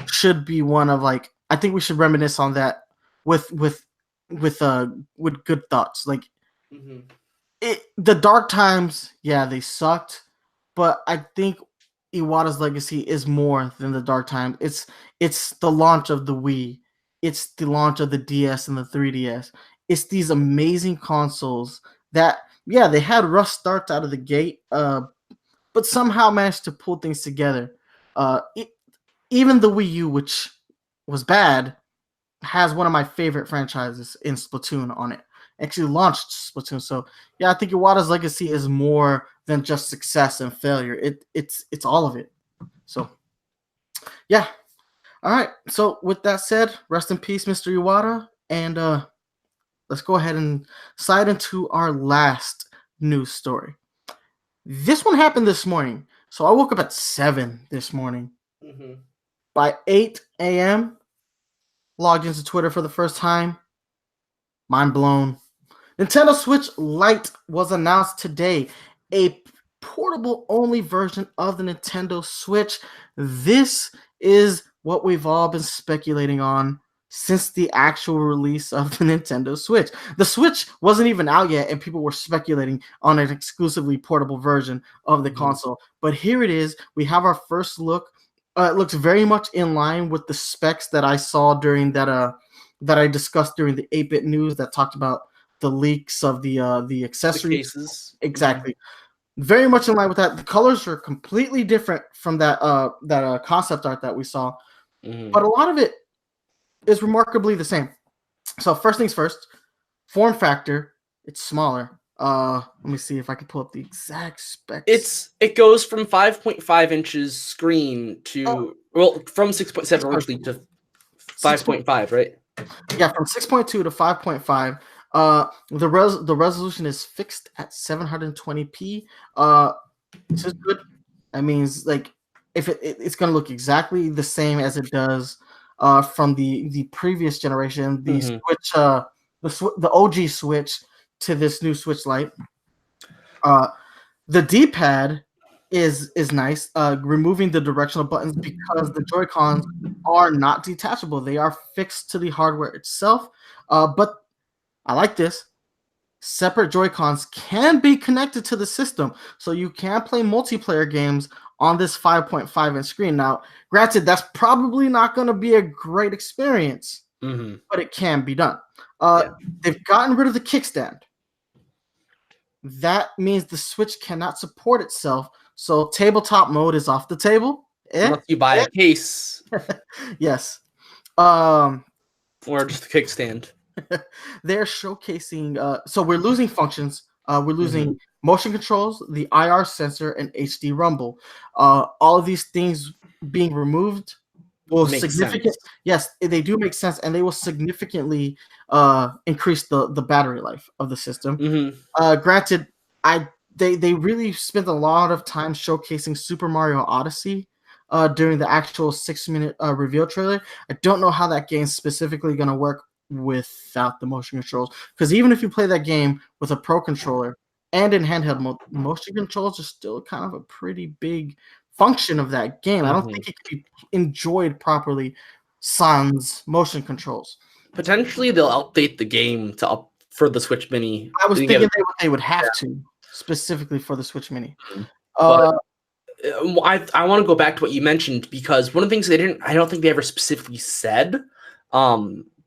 should be one of like, I think we should reminisce on that with good thoughts. Like the dark times, yeah, they sucked, but I think Iwata's legacy is more than the dark times. It's the launch of the Wii, it's the launch of the DS and the 3DS. It's these amazing consoles that, yeah, they had rough starts out of the gate, but somehow managed to pull things together. Even the Wii U, which was bad, has one of my favorite franchises in Splatoon on it. Actually launched Splatoon. So yeah, I think Iwata's legacy is more than just success and failure. It's all of it. So yeah. All right. So with that said, rest in peace, Mr. Iwata. And let's go ahead and slide into our last news story. This one happened this morning. So I woke up at 7 this morning. By 8 a.m., logged into Twitter for the first time. Mind blown. Nintendo Switch Lite was announced today. A portable-only version of the Nintendo Switch. This is what we've all been speculating on since the actual release of the Nintendo Switch. The Switch wasn't even out yet, and people were speculating on an exclusively portable version of the console. But here it is. We have our first look. It looks very much in line with the specs that I saw during that I discussed during the 8-bit news that talked about the leaks of the accessories. The cases. Exactly. Very much in line with that. The colors are completely different from that concept art that we saw, but a lot of it is remarkably the same. So first things first, form factor, it's smaller. Let me see if I can pull up the exact specs. It goes from 5.5 inches screen to from 6.7 actually to 5.5, right? Yeah, from 6.2 to 5.5. The resolution is fixed at 720p. This is good. That means like if it's gonna look exactly the same as it does from the previous generation, the Switch, the OG Switch to this new Switch Lite. The D-pad is nice. Removing the directional buttons because the JoyCons are not detachable; they are fixed to the hardware itself. But I like this. Separate JoyCons can be connected to the system, so you can play multiplayer games on this 5.5-inch screen. Now, granted, that's probably not going to be a great experience, but it can be done. They've gotten rid of the kickstand. That means the Switch cannot support itself, so tabletop mode is off the table. Unless you buy a case. Yes. Or just a kickstand. They're showcasing so we're losing functions. We're losing motion controls, the IR sensor, and HD rumble. All of these things being removed will significantly, yes, they do make sense, and they will significantly increase the battery life of the system. Granted, they really spent a lot of time showcasing Super Mario Odyssey during the actual 6-minute reveal trailer. I don't know how that game's specifically going to work without the motion controls, because even if you play that game with a Pro controller and in handheld mode, motion controls are still kind of a pretty big function of that game. I don't think it can be enjoyed properly sans motion controls. Potentially they'll update the game for the Switch Mini. I was thinking they would have to, specifically for the Switch Mini. But I want to go back to what you mentioned, because one of the things I don't think they ever specifically said,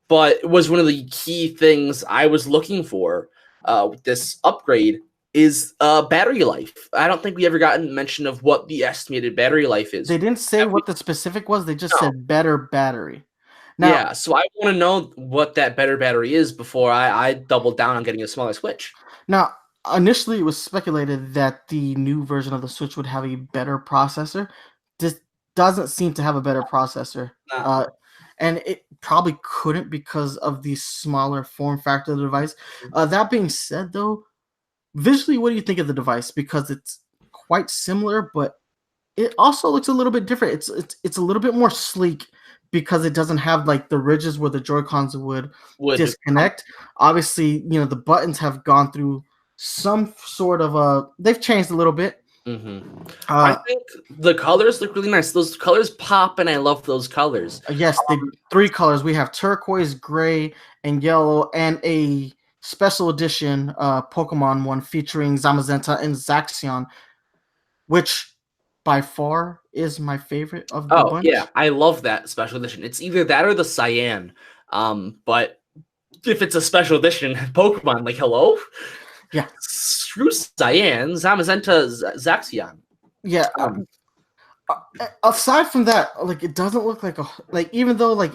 but it was one of the key things I was looking for with this upgrade is battery life. I don't think we ever gotten mention of what the estimated battery life is. They didn't say what the specific was. They just said better battery. Now, so I want to know what that better battery is before I double down on getting a smaller Switch. Now, initially it was speculated that the new version of the Switch would have a better processor. This doesn't seem to have a better processor. And it probably couldn't because of the smaller form factor of the device. That being said, though, visually, what do you think of the device? Because it's quite similar, but it also looks a little bit different. It's a little bit more sleek because it doesn't have like the ridges where the Joy-Cons would disconnect. Obviously, the buttons have gone through some sort of they've changed a little bit. I think the colors look really nice. Those colors pop, and I love those colors. Yes, the 3 colors. We have turquoise, gray, and yellow, and a special edition Pokemon one featuring Zamazenta and Zacian, which by far is my favorite of the bunch. Yeah, I love that special edition. It's either that or the Cyan. But if it's a special edition Pokemon, like hello? Yeah. Screw Cyan, Zamazenta, Zacian. Yeah. Aside from that, like it doesn't look like even though like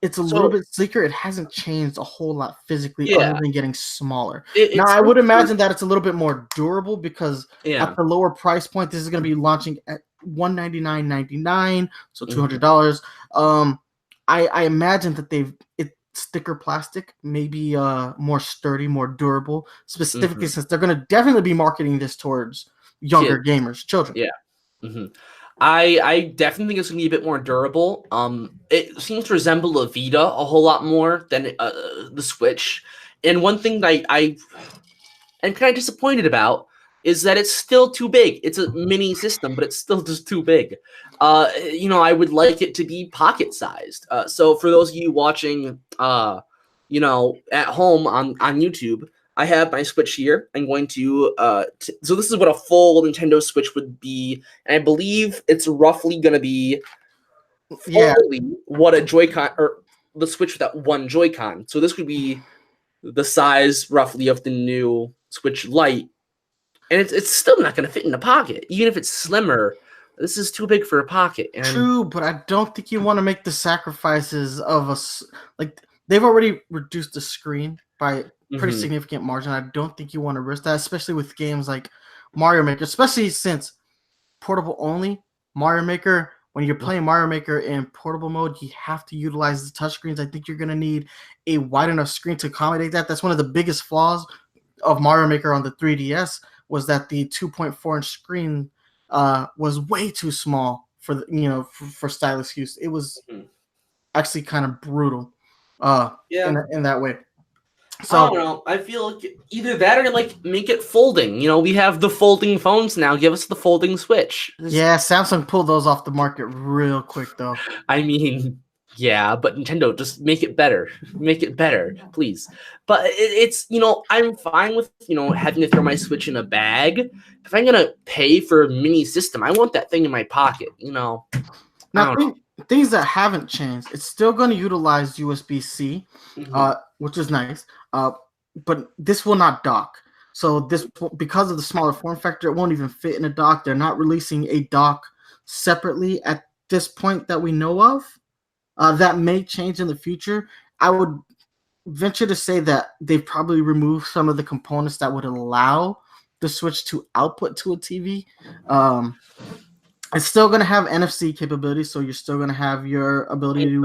it's a little bit sleeker, it hasn't changed a whole lot physically other than getting smaller. Now I would imagine that it's a little bit more durable because at the lower price point, this is going to be launching at $199.99, so $200. I imagine that it's thicker plastic, maybe more sturdy, more durable, specifically since they're going to definitely be marketing this towards younger gamers, children. Yeah. I definitely think it's going to be a bit more durable. It seems to resemble a Vita a whole lot more than the Switch. And one thing that I am kind of disappointed about is that it's still too big. It's a mini system, but it's still just too big. I would like it to be pocket-sized. So for those of you watching, at home on YouTube, I have my Switch here. I'm going to so this is what a full Nintendo Switch would be, and I believe it's roughly going to be fully what a Joy-Con or the Switch without one Joy-Con. So this would be the size roughly of the new Switch Lite, and it's still not going to fit in a pocket, even if it's slimmer. This is too big for a pocket. And true, but I don't think you want to make the sacrifices of they've already reduced the screen by a pretty significant margin. I don't think you want to risk that, especially with games like Mario Maker, especially since portable only Mario Maker. When you're playing Mario Maker in portable mode, you have to utilize the touchscreens. I think you're going to need a wide enough screen to accommodate that. That's one of the biggest flaws of Mario Maker on the 3DS, was that the 2.4-inch screen was way too small for for stylus use. It was actually kind of brutal in that way. So I don't know. I feel like either that or make it folding. We have the folding phones now. Give us the folding Switch. Yeah, Samsung pulled those off the market real quick, though. I mean, yeah, but Nintendo, just make it better. Make it better, please. But it's I'm fine with having to throw my Switch in a bag. If I'm gonna pay for a mini system, I want that thing in my pocket. Now, things that haven't changed. It's still going to utilize USB-C, which is nice. But this will not dock. So because of the smaller form factor, it won't even fit in a dock. They're not releasing a dock separately at this point that we know of. That may change in the future. I would venture to say that they've probably removed some of the components that would allow the Switch to output to a TV. It's still going to have NFC capability, so you're still going to have your ability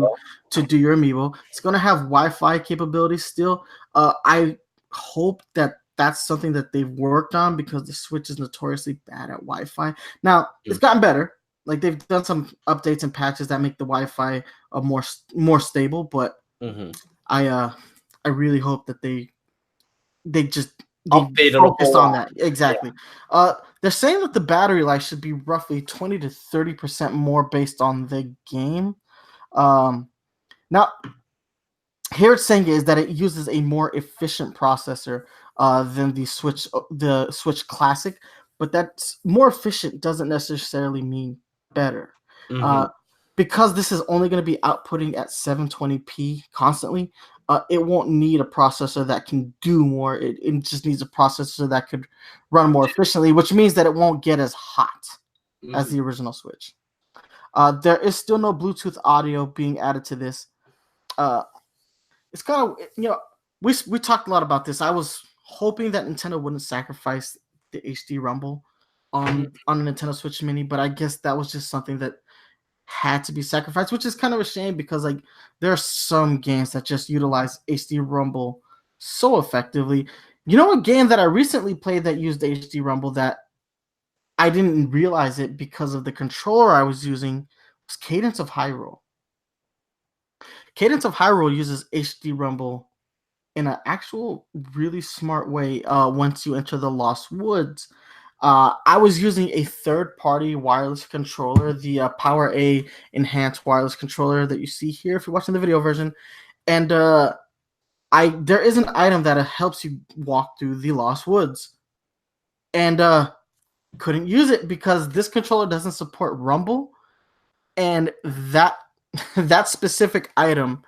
to do your amiibo. It's going to have Wi-Fi capability still. I hope that that's something that they've worked on, because the Switch is notoriously bad at Wi-Fi. Now, it's gotten better. They've done some updates and patches that make the Wi-Fi more stable, but I really hope that they just focus on that. Exactly. Yeah. They're saying that the battery life should be roughly 20 to 30% more based on the game. Now, here it's saying is that it uses a more efficient processor than the Switch Classic, but that's more efficient doesn't necessarily mean better. Because this is only going to be outputting at 720p constantly, it won't need a processor that can do more. It just needs a processor that could run more efficiently, which means that it won't get as hot as the original Switch. There is still no Bluetooth audio being added to this. It's kind of, we talked a lot about this. I was hoping that Nintendo wouldn't sacrifice the HD Rumble on a Nintendo Switch Mini, but I guess that was just something that had to be sacrificed, which is kind of a shame, because there are some games that just utilize HD Rumble so effectively. A game that I recently played that used HD Rumble that I didn't realize it because of the controller I was using was Cadence of Hyrule. Cadence of Hyrule uses HD Rumble in an actual really smart way once you enter the Lost Woods. I was using a third-party wireless controller, the Power A enhanced wireless controller that you see here if you're watching the video version, and there is an item that helps you walk through the Lost Woods, and couldn't use it because this controller doesn't support Rumble, and that specific item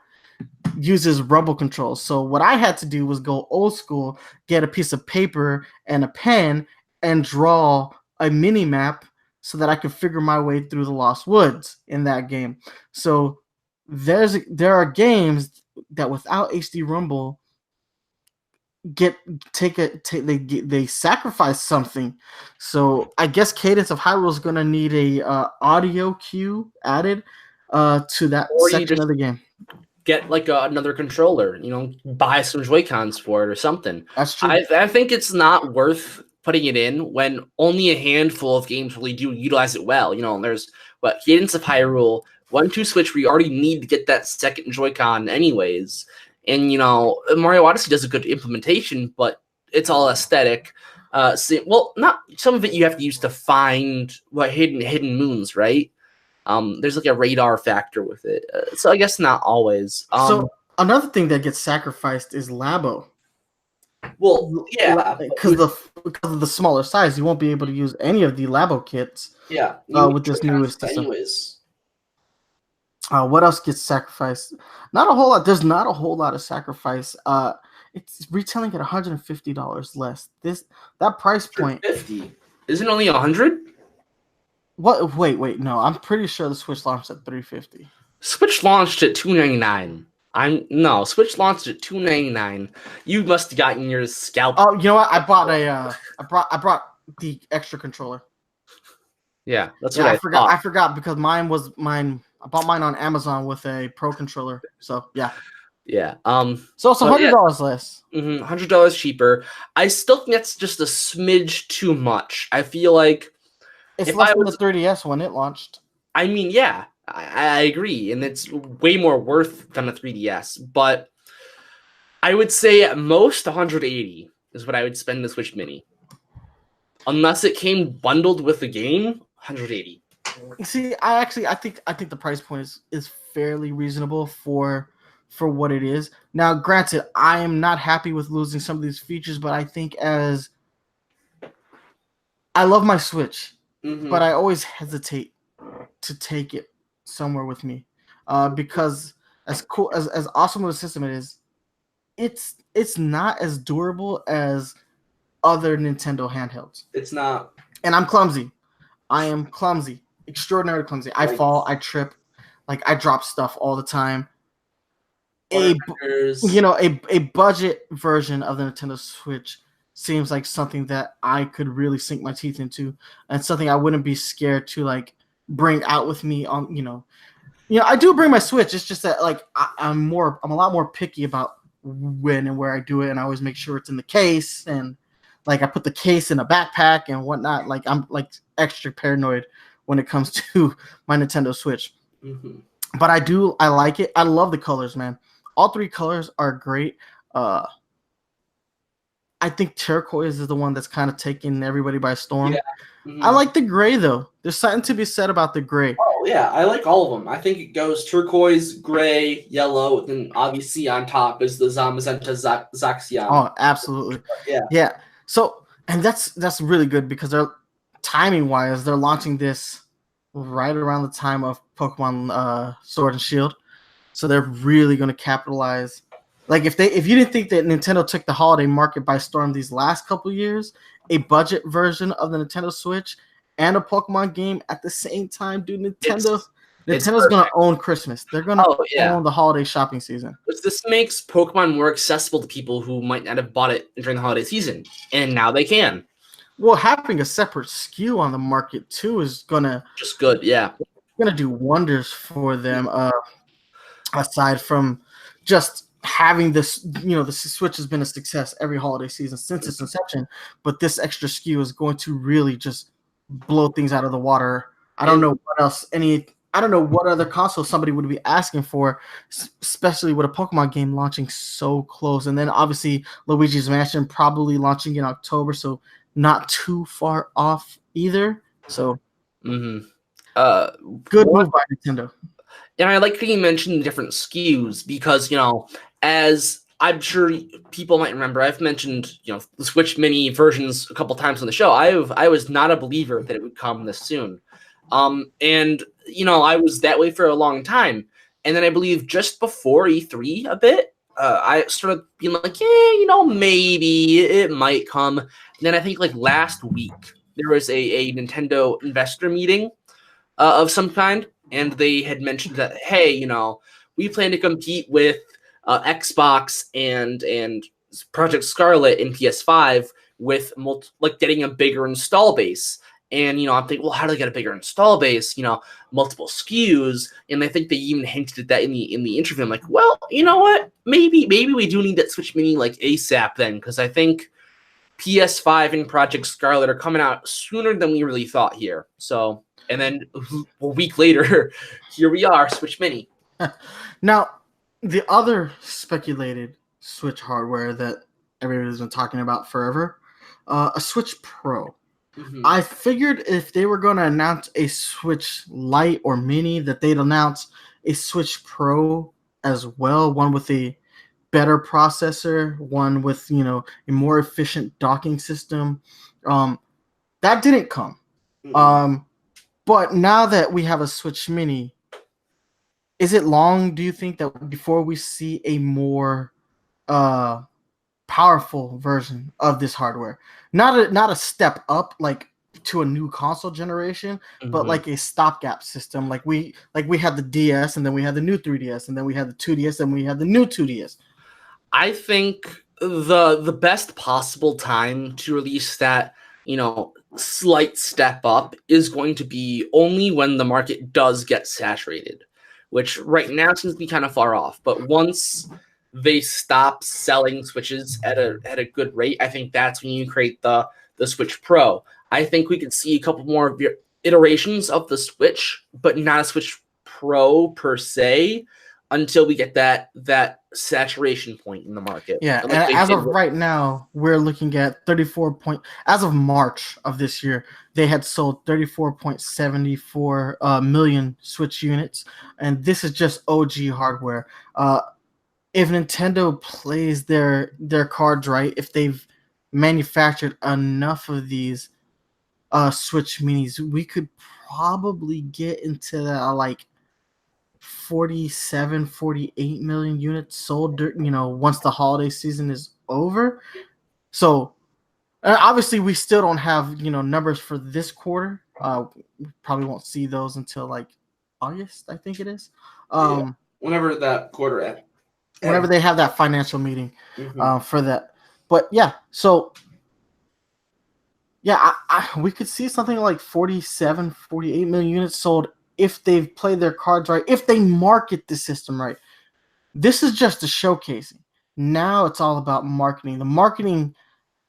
uses Rumble controls. So what I had to do was go old school, get a piece of paper and a pen, and draw a mini map so that I could figure my way through the Lost Woods in that game. So there are games that without HD Rumble they sacrifice something. So I guess Cadence of Hyrule is gonna need a audio cue added to that section of the game. Get another controller, buy some JoyCons for it or something. That's true. I think it's not worth putting it in when only a handful of games really do utilize it well. There's Cadence of Hyrule, 1-2 Switch, where you already need to get that second Joy-Con anyways. And Mario Odyssey does a good implementation, but it's all aesthetic. Well, not some of it you have to use to find what hidden moons, right? There's like a radar factor with it, so I guess not always. So another thing that gets sacrificed is Labo. Well, yeah, because of the smaller size, you won't be able to use any of the Labo kits. Yeah, with this newest system. Anyways, what else gets sacrificed? Not a whole lot. There's not a whole lot of sacrifice. It's retailing at $150 less. That price point. 50 isn't only 100. What? Wait. No, I'm pretty sure the Switch launched at $350. Switch launched at $299. Switch launched at $299. You must have gotten your scalp. Oh, you know what? I bought I brought the extra controller. Yeah, that's what I forgot. I forgot because mine. I bought mine on Amazon with a Pro controller. So yeah. Yeah. So it's $100 less. $100 cheaper. I still think that's just a smidge too much. I feel like it's less than the 3DS when it launched. I mean, yeah, I agree, and it's way more worth than a 3DS. But I would say at most $180 is what I would spend the Switch Mini, unless it came bundled with the game. $180. See, I think the price point is fairly reasonable for what it is. Now, granted, I am not happy with losing some of these features, but I think I love my Switch, but I always hesitate to take it somewhere with me, because as cool as awesome of a system it is, it's not as durable as other Nintendo handhelds. It's not, and I'm clumsy. I am clumsy, extraordinarily clumsy. I fall, I trip, like I drop stuff all the time. A budget version of the Nintendo Switch seems like something that I could really sink my teeth into, and something I wouldn't be scared to like bring out with me on. I do bring my Switch. It's just that like I'm a lot more picky about when and where I do it, and I always make sure it's in the case, and like I put the case in a backpack and whatnot. Like I'm like extra paranoid when it comes to my Nintendo Switch. But I like it. I love the colors, man. All three colors are great. I think turquoise is the one that's kind of taking everybody by storm. Yeah. I like the gray, though. There's something to be said about the gray. Oh, yeah. I like all of them. I think it goes turquoise, gray, yellow, then obviously on top is the Samantha Zaxian. Oh, absolutely. Yeah. So, and that's really good because they're timing-wise, they're launching this right around the time of Pokemon Sword and Shield. So they're really going to capitalize. Like if you didn't think that Nintendo took the holiday market by storm these last couple years, a budget version of the Nintendo Switch and a Pokemon game at the same time, dude, Nintendo's going to own Christmas. They're going to own the holiday shopping season. This makes Pokemon more accessible to people who might not have bought it during the holiday season, and now they can. Well, having a separate SKU on the market too is gonna just good, yeah. Gonna do wonders for them. Aside from just having this, the Switch has been a success every holiday season since its inception, but this extra SKU is going to really just blow things out of the water. I don't know what else. I don't know what other console somebody would be asking for, especially with a Pokemon game launching so close, and then obviously Luigi's Mansion probably launching in October, so not too far off either. So, good move by Nintendo. And I like how you mentioned different SKUs because, as I'm sure people might remember, I've mentioned, the Switch Mini versions a couple times on the show. I was not a believer that it would come this soon. And, I was that way for a long time. And then I believe just before E3 a bit, I started being like, maybe it might come. And then I think like last week, there was a Nintendo investor meeting of some kind. And they had mentioned that, hey, we plan to compete with Xbox and Project Scarlet in PS5 with getting a bigger install base. And, I'm thinking, well, how do they get a bigger install base? Multiple SKUs. And I think they even hinted at that in the interview. I'm like, well, you know what? Maybe we do need that Switch Mini like ASAP then, because I think PS5 and Project Scarlet are coming out sooner than we really thought here. So, and then a week later, here we are, Switch Mini. Now, the other speculated Switch hardware that everybody's been talking about forever, a Switch Pro. Mhm. I figured if they were going to announce a Switch Lite or Mini, that they'd announce a Switch Pro as well, one with a better processor, one with a more efficient docking system. That didn't come. But now that we have a Switch Mini, is it long, do you think, that before we see a more powerful version of this hardware? Not a step up like to a new console generation, but like a stopgap system. Like we had the DS, and then we had the new 3DS, and then we had the 2DS, and we had the new 2DS. I think the best possible time to release that, slight step up is going to be only when the market does get saturated, which right now seems to be kind of far off. But once they stop selling Switches at a good rate, I think that's when you create the Switch Pro. I think we could see a couple more iterations of the Switch, but not a Switch Pro per se, until we get that saturation point in the market. Yeah, and as of right now, we're looking at as of March of this year, they had sold 34.74 million Switch units, and this is just OG hardware. If Nintendo plays their cards right, if they've manufactured enough of these Switch Minis, we could probably get into that like 47-48 million units sold, once the holiday season is over. So obviously we still don't have numbers for this quarter. We probably won't see those until like August, I think it is. Whenever that quarter ends. Whenever they have that financial meeting for that. But yeah, so yeah, we could see something like 47-48 million units sold if they've played their cards right, if they market the system right. This is just a showcasing. Now it's all about marketing. The marketing,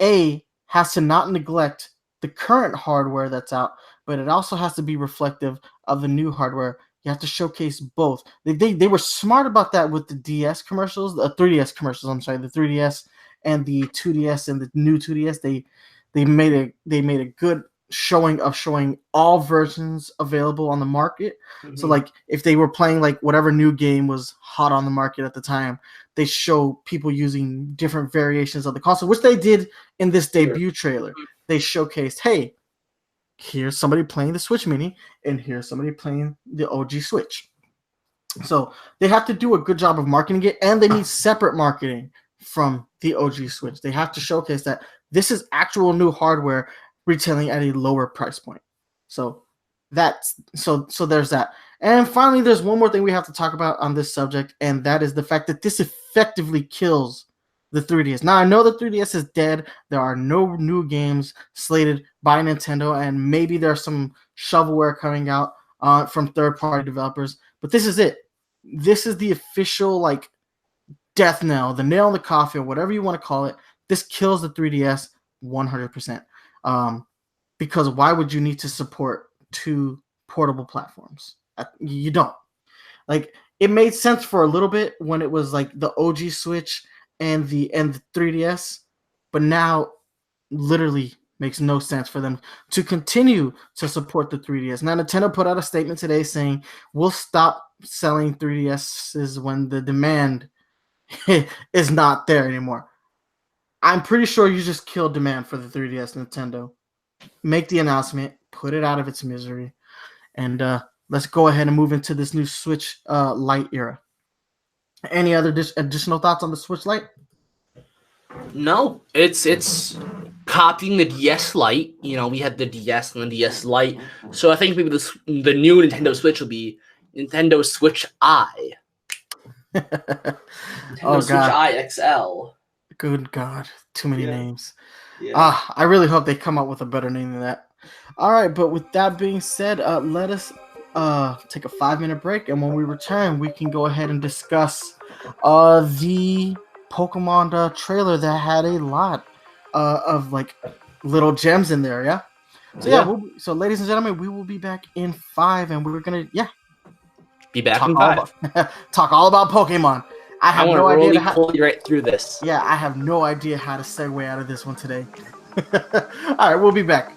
has to not neglect the current hardware that's out, but it also has to be reflective of the new hardware. You have to showcase both. They were smart about that with the DS commercials, the 3DS commercials. I'm sorry, the 3DS and the 2DS and the new 2DS. They made a good showing all versions available on the market. So like if they were playing like whatever new game was hot on the market at the time, they show people using different variations of the console, which they did in this debut trailer. They showcased, hey, here's somebody playing the Switch Mini, and here's somebody playing the OG Switch. So they have to do a good job of marketing it, and they need separate marketing from the OG Switch. They have to showcase that this is actual new hardware retailing at a lower price point. So there's that. And finally, there's one more thing we have to talk about on this subject, and that is the fact that this effectively kills the 3DS. Now, I know the 3DS is dead. There are no new games slated by Nintendo, and maybe there's some shovelware coming out from third-party developers, but this is it. This is the official death knell, the nail in the coffin, whatever you want to call it. This kills the 3DS 100%. Because why would you need to support two portable platforms? You don't. It made sense for a little bit when it was like the OG Switch and the 3DS, but now literally makes no sense for them to continue to support the 3DS. Now, Nintendo put out a statement today saying we'll stop selling 3DSs when the demand is not there anymore. I'm pretty sure you just killed demand for the 3DS, Nintendo. Make the announcement, put it out of its misery, and let's go ahead and move into this new Switch Lite era. Any other additional thoughts on the Switch Lite? No, it's copying the DS Lite. We had the DS and the DS Lite, so I think maybe the new Nintendo Switch will be Nintendo Switch I. Nintendo Switch I XL. Good God, too many names. Yeah. I really hope they come up with a better name than that. All right, but with that being said, let us take a 5-minute break, and when we return, we can go ahead and discuss the Pokemon trailer that had a lot of little gems in there. Yeah. So so ladies and gentlemen, we will be back in 5, and we're gonna be back in 5. Talk all about Pokemon. I have no idea pull you right through this. Yeah, I have no idea how to segue out of this one today. All right, we'll be back.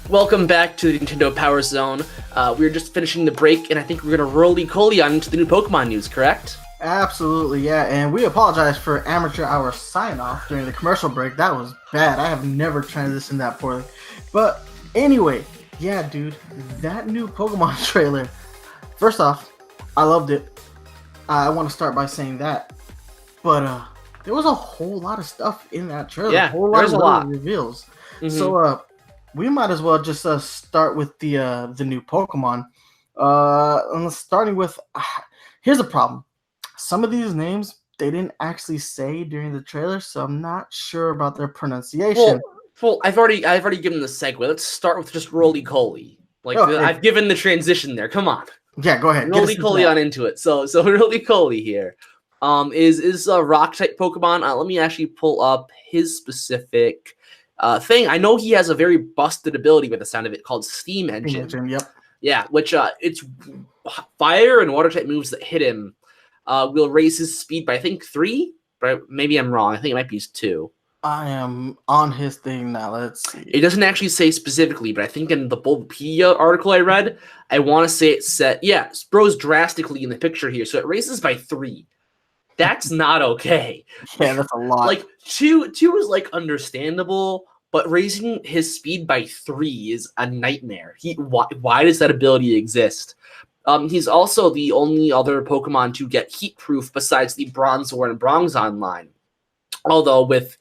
Welcome back to the Nintendo PowerZone. We were just finishing the break, and I think we're going to roly-coly on into the new Pokemon news, correct? Absolutely, yeah. And we apologize for amateur hour sign-off during the commercial break. That was bad. I have never transitioned that poorly. But anyway, yeah, dude, that new Pokemon trailer. First off, I loved it. I want to start by saying that. But there was a whole lot of stuff in that trailer. Yeah, a whole lot there's of a lot. reveals. Mhm. So we might as well just start with the new Pokemon. And starting with, here's the problem. Some of these names they didn't actually say during the trailer, so I'm not sure about their pronunciation. Well, I've already given the segue. Let's start with just roly-coly. Like Okay. I've given the transition there. Come on, Yeah, go ahead. Get us into roly-coly that. on into it. So roly-coly here. Is a rock type Pokemon. Let me actually pull up his specific thing. I know he has a very busted ability with the sound of it called Steam Engine. Yep. Yeah, which it's fire and water type moves that hit him will raise his speed by I think 3, but maybe I'm wrong. I think it might be 2. I am on his thing now. Let's see. It doesn't actually say specifically, but I think in the Bulbapedia article I read, I want to say it said, yeah, it grows drastically in the picture here, so it raises by 3. That's not okay. Yeah, that's a lot. Like 2 is like understandable, but raising his speed by 3 is a nightmare. Why does that ability exist? He's also the only other Pokemon to get heat proof besides the Bronzor and Bronzong line. Although with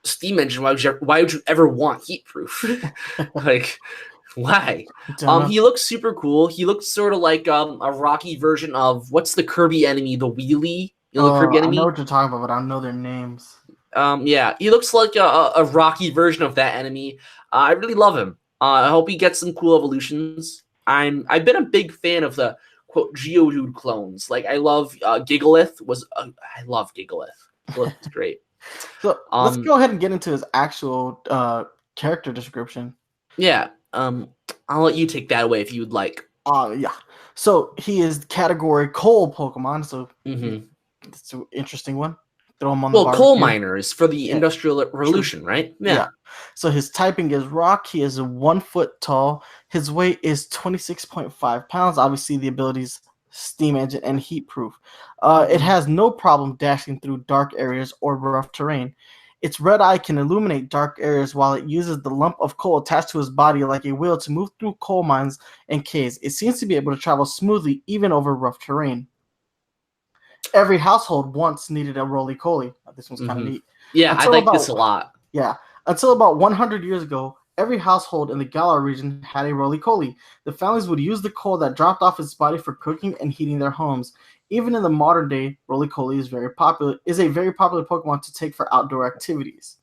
Steam Engine, why would you ever want heat proof? Like, why? He looks super cool. He looks sort of like a rocky version of what's the Kirby enemy, the Wheelie. You know, the Kirby enemy? I know what you're talking about, but I don't know their names. Yeah, he looks like a rocky version of that enemy. I really love him. I hope he gets some cool evolutions. I've been a big fan of the quote Geodude clones. Like I love Gigalith. I love Gigalith. Gigalith's great. So let's go ahead and get into his actual character description. Yeah. I'll let you take that away if you would like. Yeah. So he is category coal Pokemon. So it's an interesting one. Throw him on the barbecue. Coal miners for the Industrial Revolution, right? Yeah. So his typing is rock. He is 1 foot tall. His weight is 26.5 pounds. Obviously, the abilities Steam Engine and Heat Proof. It has no problem dashing through dark areas or rough terrain. Its red eye can illuminate dark areas while it uses the lump of coal attached to his body like a wheel to move through coal mines and caves. It seems to be able to travel smoothly even over rough terrain. Every household once needed a roly-coly. This one's kind of neat. Yeah, I like this a lot. Yeah. Until about 100 years ago, every household in the Galar region had a roly-coly. The families would use the coal that dropped off its body for cooking and heating their homes. Even in the modern day, roly-coly is a very popular Pokemon to take for outdoor activities.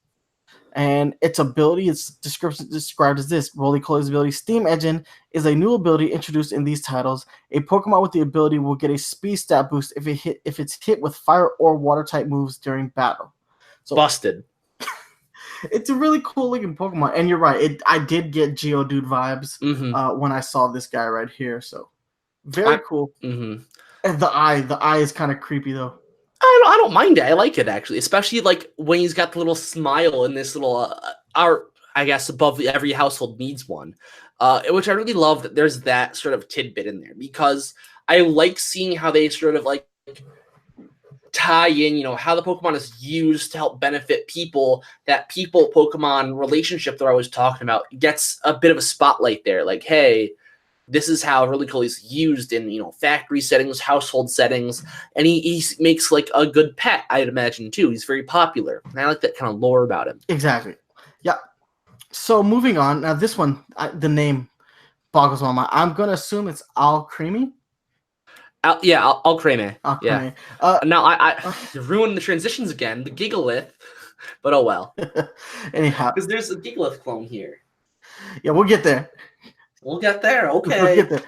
And its ability, its description described as this: roly-coly's ability, Steam Engine, is a new ability introduced in these titles. A Pokemon with the ability will get a speed stat boost if it's hit with fire or water type moves during battle. So busted. It's a really cool looking Pokemon, and you're right. I did get Geodude vibes when I saw this guy right here. So very cool. And the eye is kind of creepy though. I don't mind it. I like it actually, especially like when he's got the little smile in this little art. I guess above every household needs one, which I really love that there's that sort of tidbit in there because I like seeing how they sort of like tie in, you know, how the Pokemon is used to help benefit people. That people-Pokemon relationship that I was talking about gets a bit of a spotlight there. Like, hey, this is how roly-coly is used in, you know, factory settings, household settings, and he makes like a good pet, I'd imagine too. He's very popular, and I like that kind of lore about him. Exactly. Yeah. So moving on. Now this one, the name boggles my mind. I'm gonna assume it's Al Creamy. Alcremie. Yeah. Alcremie. Now I ruined the transitions again. The Gigalith, but oh well. Anyhow, Because there's a Gigalith clone here. yeah, we'll get there. We'll get there. Okay. We'll get there.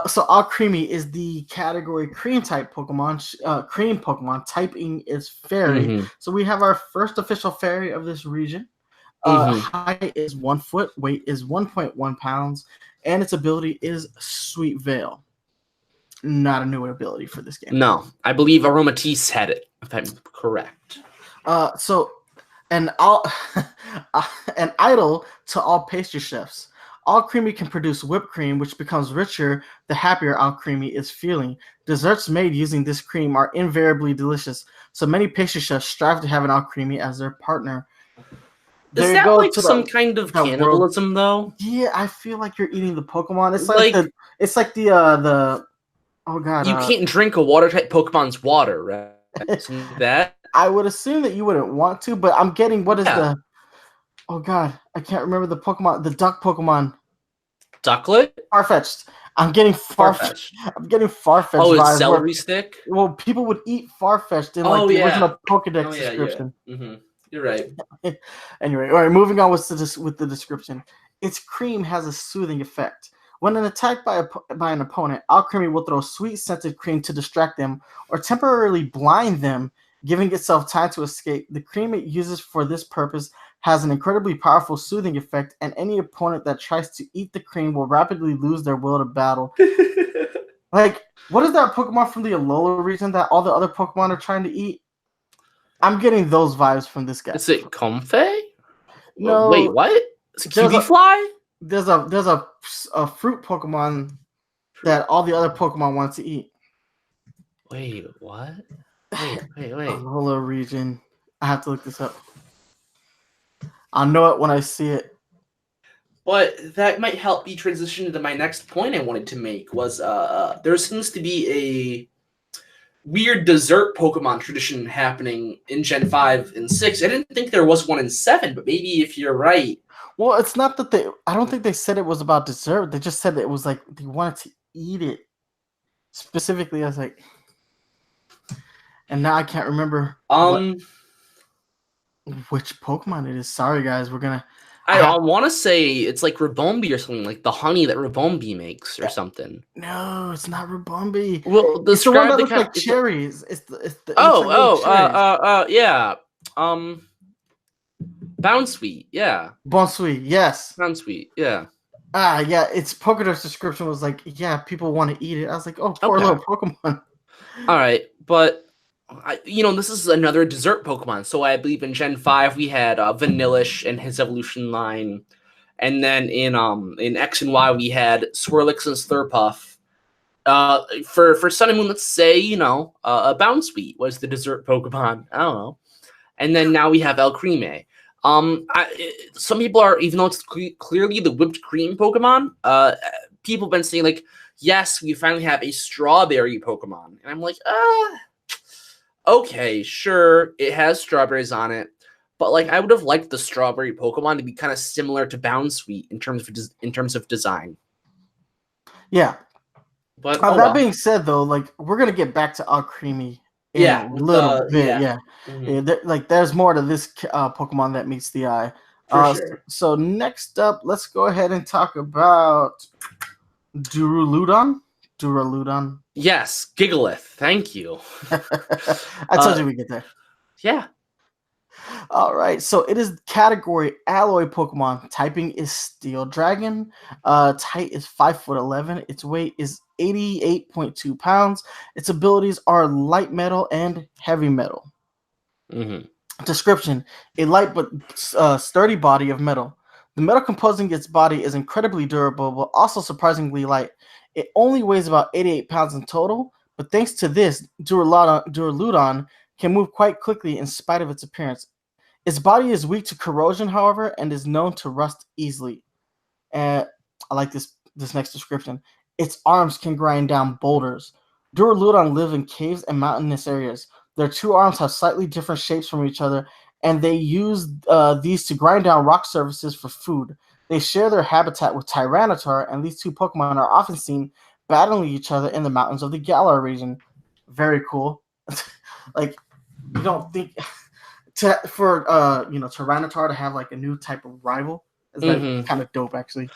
So Alcremie is the category cream type Pokemon. Cream Pokemon typing is fairy. Mhm. So we have our first official fairy of this region. Height is 1 foot, weight is 1.1 pounds, and its ability is Sweet Veil. Not a new ability for this game. No, I believe Aromatisse had it, if I'm correct. So an idol to all pastry chefs. Alcremie can produce whipped cream, which becomes richer the happier Alcremie is feeling. Desserts made using this cream are invariably delicious, so many pastry chefs strive to have an Alcremie as their partner. Is that like some kind of cannibalism, though? Yeah, I feel like you're eating the Pokemon. It's like the oh god. You can't drink a water type Pokemon's water, right? That I would assume that you wouldn't want to, but I'm getting the oh god, I can't remember the Pokemon, the duck Pokemon. Ducklet? Farfetch'd. I'm getting Farfetch'd. I'm getting Farfetch'd. Oh, it's celery stick? Well, people would eat Farfetch'd in the original Pokedex description. Yeah. Mm-hmm. You're right. Anyway, all right, moving on with the description. Its cream has a soothing effect. When attacked by an opponent, Alcremie will throw sweet scented cream to distract them or temporarily blind them, giving itself time to escape. The cream it uses for this purpose has an incredibly powerful soothing effect, and any opponent that tries to eat the cream will rapidly lose their will to battle. Like, what is that Pokemon from the Alola region that all the other Pokemon are trying to eat? I'm getting those vibes from this guy. Is it Comfey? No. Wait, what? Is it Cubefly? There's a fruit Pokemon that all the other Pokemon want to eat. Wait, what? Wait. Alola region. I have to look this up. I'll know it when I see it. But that might help me transition to my next point I wanted to make. Was there seems to be a weird dessert Pokemon tradition happening in Gen 5 and 6. I didn't think there was one in 7, but maybe if you're right. Well, it's not that I don't think they said it was about dessert. They just said it was like they wanted to eat it. Specifically, I was like, and now I can't remember which Pokemon it is. Sorry, guys. I want to say it's like Ribombee or something, like the honey that Ribombee makes or something. No, it's not Ribombee. Well, it's the one that looks like cherries. It's the yeah. Bounsweet, yeah. Bounsweet, yes. Bounsweet, yeah. Yeah. Its Pokedex description was like, yeah, people want to eat it. I was like, oh, poor little Pokemon. All right, but this is another dessert Pokemon. So I believe in Gen 5 we had Vanillish and his evolution line, and then in X and Y we had Swirlix and Slurpuff. For Sun and Moon, let's say a Bounsweet was the dessert Pokemon. I don't know, and then now we have Alcremie. Some people are, even though it's clearly the whipped cream Pokemon, people have been saying like, yes, we finally have a strawberry Pokemon, and I'm like, okay, sure, it has strawberries on it, but like I would have liked the strawberry Pokemon to be kind of similar to Bounsweet in terms of design. Yeah, but that being said, though, like we're gonna get back to Alcremie in a little bit. Yeah. Mm-hmm. There's more to this Pokemon that meets the eye. Sure. So next up, let's go ahead and talk about Duraludon. Yes, Gigalith. Thank you. I told you we get there. Yeah. All right. So it is category alloy Pokemon. Typing is Steel Dragon. Its height is 5'11". Its weight is 88.2 pounds. Its abilities are light metal and heavy metal. Mm-hmm. Description: a light but sturdy body of metal. The metal composing its body is incredibly durable, but also surprisingly light. It only weighs about 88 pounds in total, but thanks to this, Duraludon can move quite quickly in spite of its appearance. Its body is weak to corrosion, however, and is known to rust easily. I like this next description. Its arms can grind down boulders. Duraludon live in caves and mountainous areas. Their two arms have slightly different shapes from each other, and they use these to grind down rock surfaces for food. They share their habitat with Tyranitar, and these two Pokemon are often seen battling each other in the mountains of the Galar region. Very cool. Like, you don't think for Tyranitar to have like a new type of rival is like kind of dope, actually.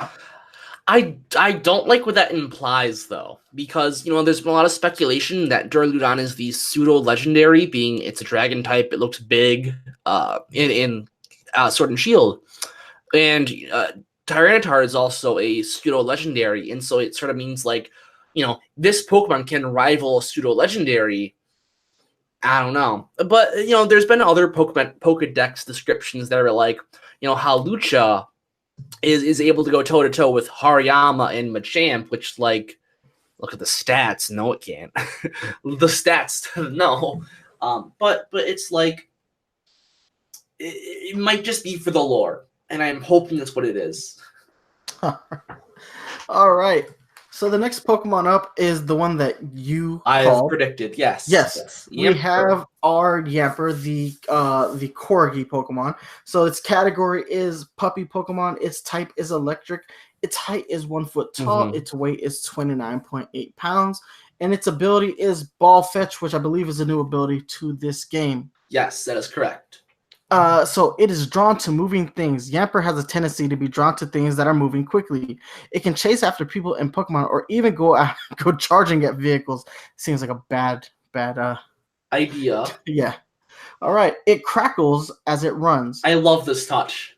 I don't like what that implies, though, because, there's been a lot of speculation that Duraludon is the pseudo-legendary, being it's a dragon type, it looks big in Sword and Shield. And Tyranitar is also a pseudo-legendary, and so it sort of means, like, this Pokemon can rival a pseudo-legendary. I don't know. But, there's been other Pokedex descriptions that are like, how Lucha is able to go toe-to-toe with Hariyama and Machamp, which, like, look at the stats. No, it can't. The stats, no. But it's like, it might just be for the lore, and I'm hoping that's what it is. All right. So the next Pokemon up is the one that you called. Predicted. Yes. We have our Yamper, the Corgi Pokemon. So its category is puppy Pokemon. Its type is electric. Its height is 1 foot tall. Its weight is 29.8 pounds. And its ability is Ball Fetch, which I believe is a new ability to this game. Yes, that is correct. So it is drawn to moving things. Yamper has a tendency to be drawn to things that are moving quickly. It can chase after people and Pokemon, or even go charging at vehicles. Seems like a bad idea. Yeah. All right. It crackles as it runs. I love this touch.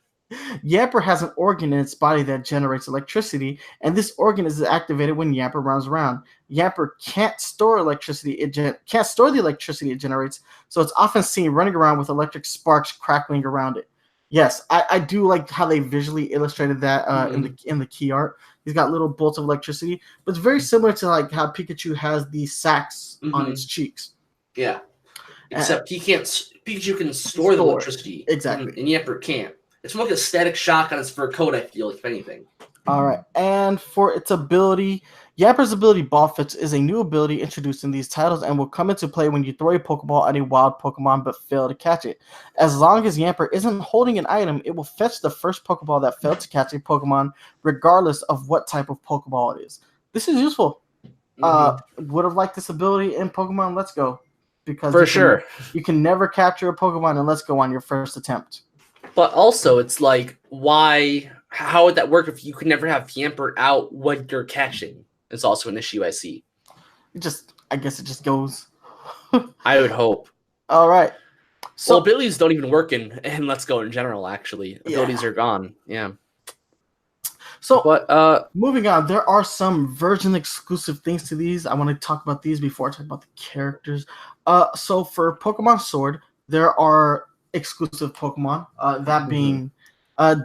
Yamper has an organ in its body that generates electricity, and this organ is activated when Yamper runs around. Yamper can't store electricity. Can't store the electricity it generates, so it's often seen running around with electric sparks crackling around it. Yes, I do like how they visually illustrated that in the key art. He's got little bolts of electricity, but it's very similar to like how Pikachu has these sacs on its cheeks. Yeah, except Pikachu can store the electricity. Exactly. And Yamper can't. It's more like a static shock on its fur coat, I feel, if anything. All right. And for its ability, Yamper's ability Ball Fetch is a new ability introduced in these titles and will come into play when you throw a Pokeball at a wild Pokemon but fail to catch it. As long as Yamper isn't holding an item, it will fetch the first Pokeball that failed to catch a Pokemon, regardless of what type of Pokeball it is. This is useful. Would have liked this ability in Pokemon Let's Go. Because you can never capture a Pokemon in Let's Go on your first attempt. But also, it's like, how would that work if you could never have Yamper out when you're catching? It's also an issue I see. I guess it just goes. I would hope. All right. So abilities don't even work in Let's Go in general, actually. Abilities are gone. Yeah. So, moving on, there are some version exclusive things to these. I want to talk about these before I talk about the characters. So for Pokemon Sword, there are exclusive Pokemon, that being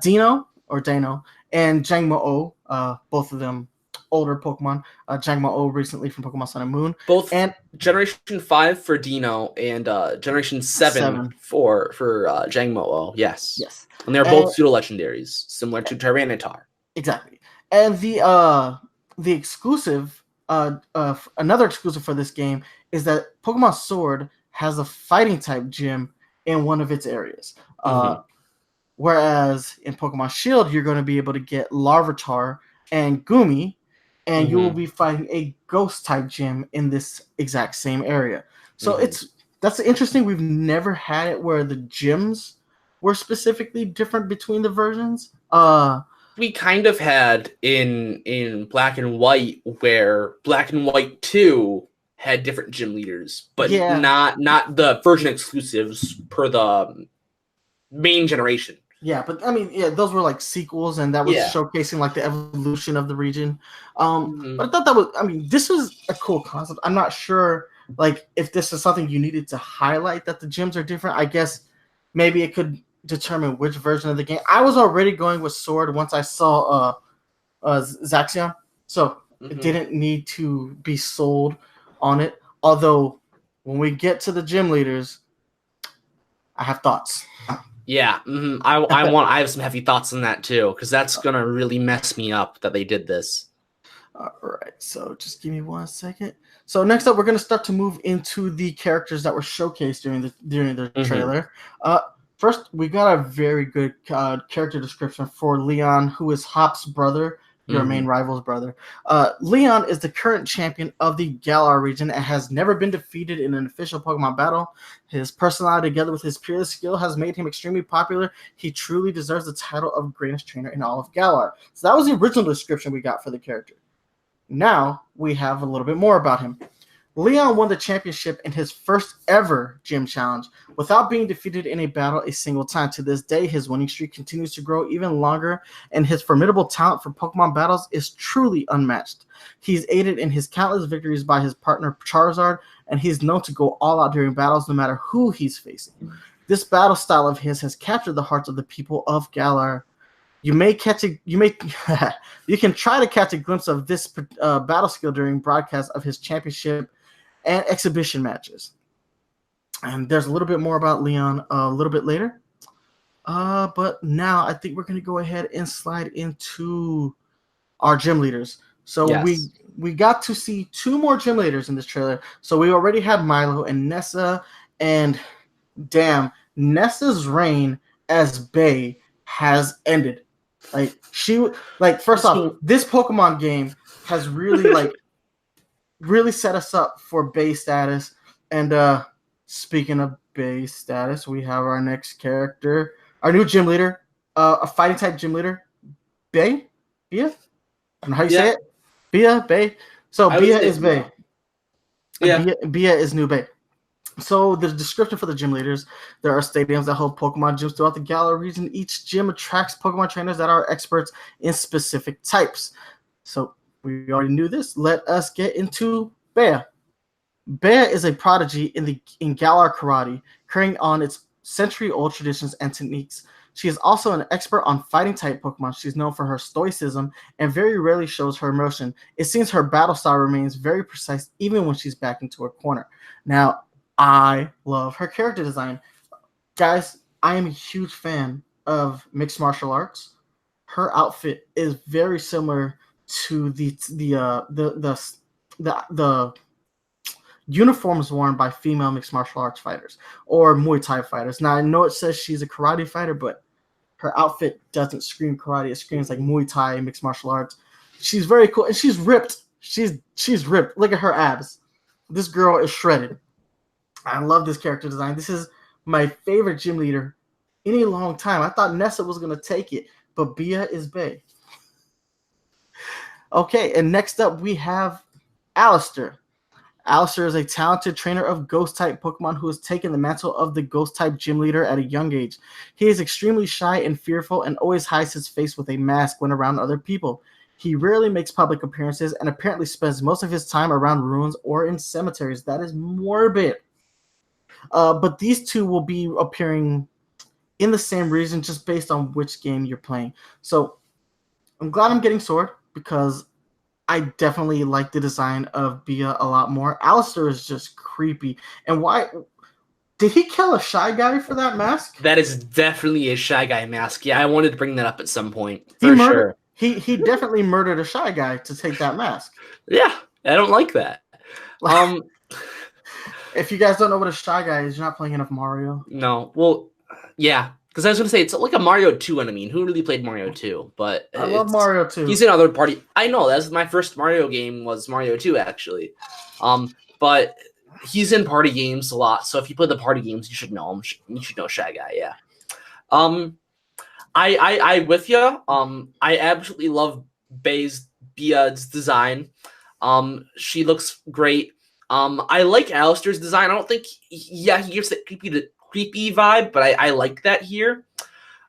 Dino and Jangmo-O, both of them older Pokemon. Jangmo-O recently from Pokemon Sun and Moon. Both Generation 5 for Dino and Generation 7 for Jangmo-O. Yes. And they're both pseudo-legendaries, similar to Tyranitar. Exactly. And the exclusive, another exclusive for this game is that Pokemon Sword has a fighting type gym in one of its areas. Whereas in Pokemon Shield, you're going to be able to get Larvitar and Gumi, and you will be fighting a ghost type gym in this exact same area. So that's interesting. We've never had it where the gyms were specifically different between the versions. We kind of had in Black and White, where Black and White 2 had different gym leaders, but not the version exclusives per the main generation. Yeah, but I mean, those were like sequels, and that was showcasing like the evolution of the region. But I thought this was a cool concept. I'm not sure like if this is something you needed to highlight that the gyms are different. I guess maybe it could determine which version of the game. I was already going with Sword once I saw Zacian, so it didn't need to be sold on it. Although when we get to the gym leaders, I have thoughts. Yeah, I have some heavy thoughts on that too, because that's gonna really mess me up that they did this. All right, so just give me 1 second. So next up, we're gonna start to move into the characters that were showcased during the trailer. First, we got a very good character description for Leon, who is Hop's brother, your main rival's brother. Leon is the current champion of the Galar region and has never been defeated in an official Pokemon battle. His personality, together with his peerless skill, has made him extremely popular. He truly deserves the title of greatest trainer in all of Galar. So that was the original description we got for the character. Now we have a little bit more about him. Leon won the championship in his first ever gym challenge without being defeated in a battle a single time. To this day, his winning streak continues to grow even longer, and his formidable talent for Pokemon battles is truly unmatched. He's aided in his countless victories by his partner Charizard, and he's known to go all out during battles no matter who he's facing. This battle style of his has captured the hearts of the people of Galar. You can try to catch a glimpse of this battle skill during broadcasts of his championship and exhibition matches. And there's a little bit more about Leon a little bit later. But now I think we're going to go ahead and slide into our gym leaders. So yes. we got to see 2 more gym leaders in this trailer. So we already had Milo and Nessa, and damn, Nessa's reign as Bae has ended. First off, this Pokemon game has really really set us up for base status. And speaking of base status, we have our next character, our new gym leader, a fighting type gym leader, Bae? Bia? I don't know how you say it. Bae. So Bia is Bae. Yeah. Bia is new Bae. So the description for the gym leaders: there are stadiums that hold Pokemon gyms throughout the Galar region. Each gym attracts Pokemon trainers that are experts in specific types. So we already knew this. Let us get into Bae. Bae is a prodigy in Galar karate, carrying on its century-old traditions and techniques. She is also an expert on fighting-type Pokemon. She's known for her stoicism and very rarely shows her emotion. It seems her battle style remains very precise even when she's backed into a corner. Now, I love her character design. Guys, I am a huge fan of mixed martial arts. Her outfit is very similar to the uniforms worn by female mixed martial arts fighters or Muay Thai fighters. Now, I know it says she's a karate fighter, but her outfit doesn't scream karate. It screams like Muay Thai, mixed martial arts. She's very cool, and she's ripped. She's ripped. Look at her abs. This girl is shredded. I love this character design. This is my favorite gym leader in a long time. I thought Nessa was going to take it, but Bia is Bae. Okay, and next up we have Alistair. Alistair is a talented trainer of Ghost-type Pokemon who has taken the mantle of the Ghost-type gym leader at a young age. He is extremely shy and fearful and always hides his face with a mask when around other people. He rarely makes public appearances and apparently spends most of his time around ruins or in cemeteries. That is morbid. But these two will be appearing in the same region just based on which game you're playing. So I'm glad I'm getting Sword because I definitely like the design of Bia a lot more. Alistair is just creepy. And why? Did he kill a Shy Guy for that mask? That is definitely a Shy Guy mask. Yeah, I wanted to bring that up at some point. For sure. He definitely murdered a Shy Guy to take that mask. Yeah, I don't like that. If you guys don't know what a Shy Guy is, you're not playing enough Mario. No. Well, yeah. Because I was going to say, it's like a Mario 2 enemy. Who really played Mario 2? But I love Mario 2. He's in other party. I know. That's my first Mario game was Mario 2, actually. But he's in party games a lot. So if you play the party games, you should know him. You should know Shy Guy, yeah. I with you. I absolutely love Bia's design. She looks great. I like Alistair's design. I don't think, he gives that creepy vibe, but I like that here.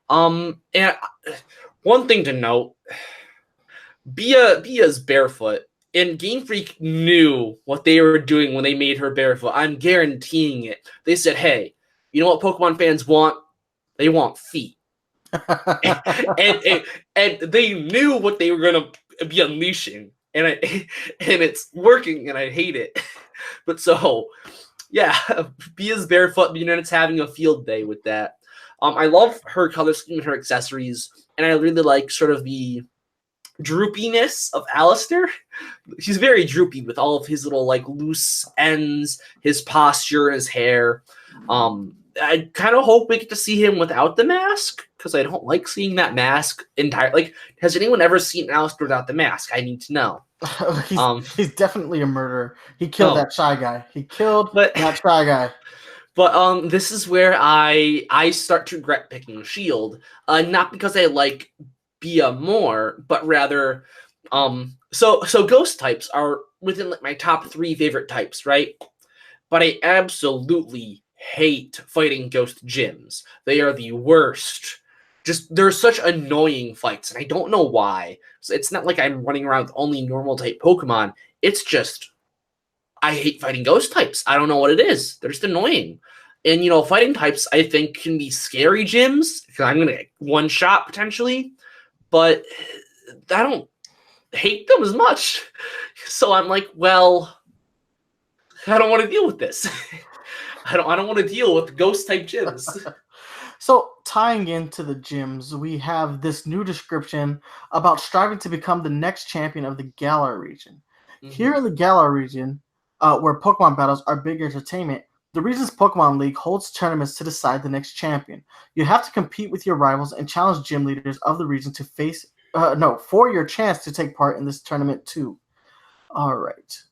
And one thing to note, Bia's barefoot, and Game Freak knew what they were doing when they made her barefoot. I'm guaranteeing it. They said, hey, you know what Pokemon fans want? They want feet. and they knew what they were going to be unleashing. And it's working, and I hate it. But so, yeah, Bia's barefoot unit's having a field day with that. I love her color scheme and her accessories, and I really like sort of the droopiness of Alistair. He's very droopy with all of his little loose ends, his posture, his hair. I kind of hope we get to see him without the mask, because I don't like seeing that mask entire. Like, has anyone ever seen Alistair without the mask? I need to know. He's definitely a murderer. He killed that shy guy. He killed that shy guy. But this is where I start to regret picking Shield. Not because I like Bia more, but rather, so ghost types are within like my top 3 favorite types, right? But I absolutely hate fighting ghost gyms. They are the worst. Just, they're such annoying fights, and I don't know why. So it's not like I'm running around with only normal type Pokemon. It's just, I hate fighting ghost types. I don't know what it is. They're just annoying. And, you know, fighting types, I think, can be scary gyms, because I'm going to get one shot potentially, but I don't hate them as much. So I'm like, well, I don't want to deal with this. I don't want to deal with ghost type gyms. So tying into the gyms, we have this new description about striving to become the next champion of the Galar region. Mm-hmm. Here in the Galar region, where Pokemon battles are big entertainment, the region's Pokemon League holds tournaments to decide the next champion. You have to compete with your rivals and challenge gym leaders of the region to for your chance to take part in this tournament too. All right.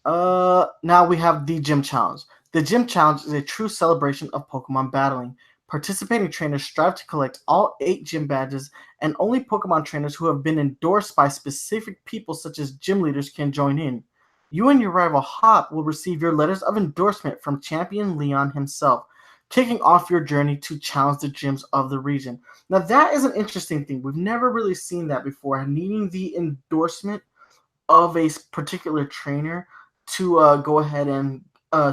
Now we have the Gym Challenge. The Gym Challenge is a true celebration of Pokemon battling. Participating trainers strive to collect all 8 gym badges, and only Pokemon trainers who have been endorsed by specific people such as gym leaders can join in. You and your rival Hop will receive your letters of endorsement from Champion Leon himself, kicking off your journey to challenge the gyms of the region. Now that is an interesting thing. We've never really seen that before, needing the endorsement of a particular trainer to go ahead and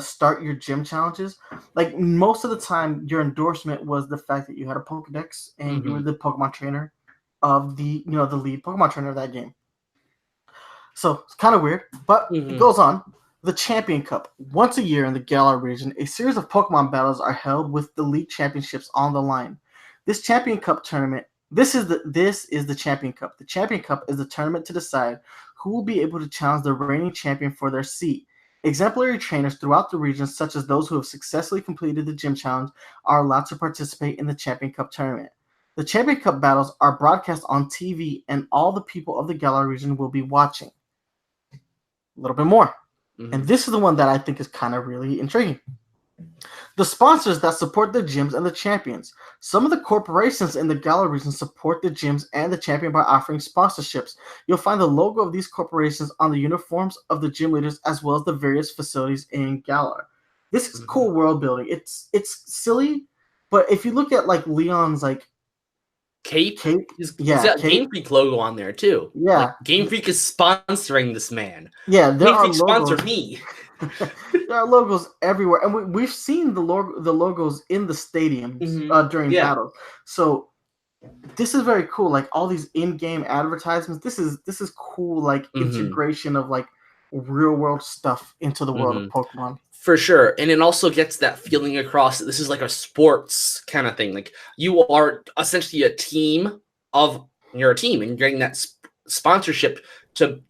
start your gym challenges. Like, most of the time, your endorsement was the fact that you had a Pokedex and you were the Pokemon trainer of the lead Pokemon trainer of that game. So it's kind of weird, but it goes on. The Champion Cup. Once a year in the Galar region, a series of Pokemon battles are held with the league championships on the line. This Champion Cup tournament, this is the Champion Cup. The Champion Cup is the tournament to decide who will be able to challenge the reigning champion for their seat. Exemplary trainers throughout the region, such as those who have successfully completed the gym challenge, are allowed to participate in the Champion Cup tournament. The Champion Cup battles are broadcast on TV, and all the people of the Galar region will be watching. A little bit more. And this is the one that I think is kind of really intriguing. The sponsors that support the gyms and the champions. Some of the corporations in the Galar region support the gyms and the champion by offering sponsorships. You'll find the logo of these corporations on the uniforms of the gym leaders as well as the various facilities in Galar. This is cool world building. It's silly, but if you look at like Leon's like Cape, he's got Game Freak logo on there too. Yeah, like, Game Freak is sponsoring this man. Yeah, Game Freak sponsor me. There are logos everywhere, and we've seen the logos in the stadiums during battles. So this is very cool. Like all these in-game advertisements. This is cool. Like integration of like real world stuff into the world of Pokemon. For sure. And it also gets that feeling across that this is like a sports kind of thing. Like you are essentially a team you're a team and you're getting that sponsorship to,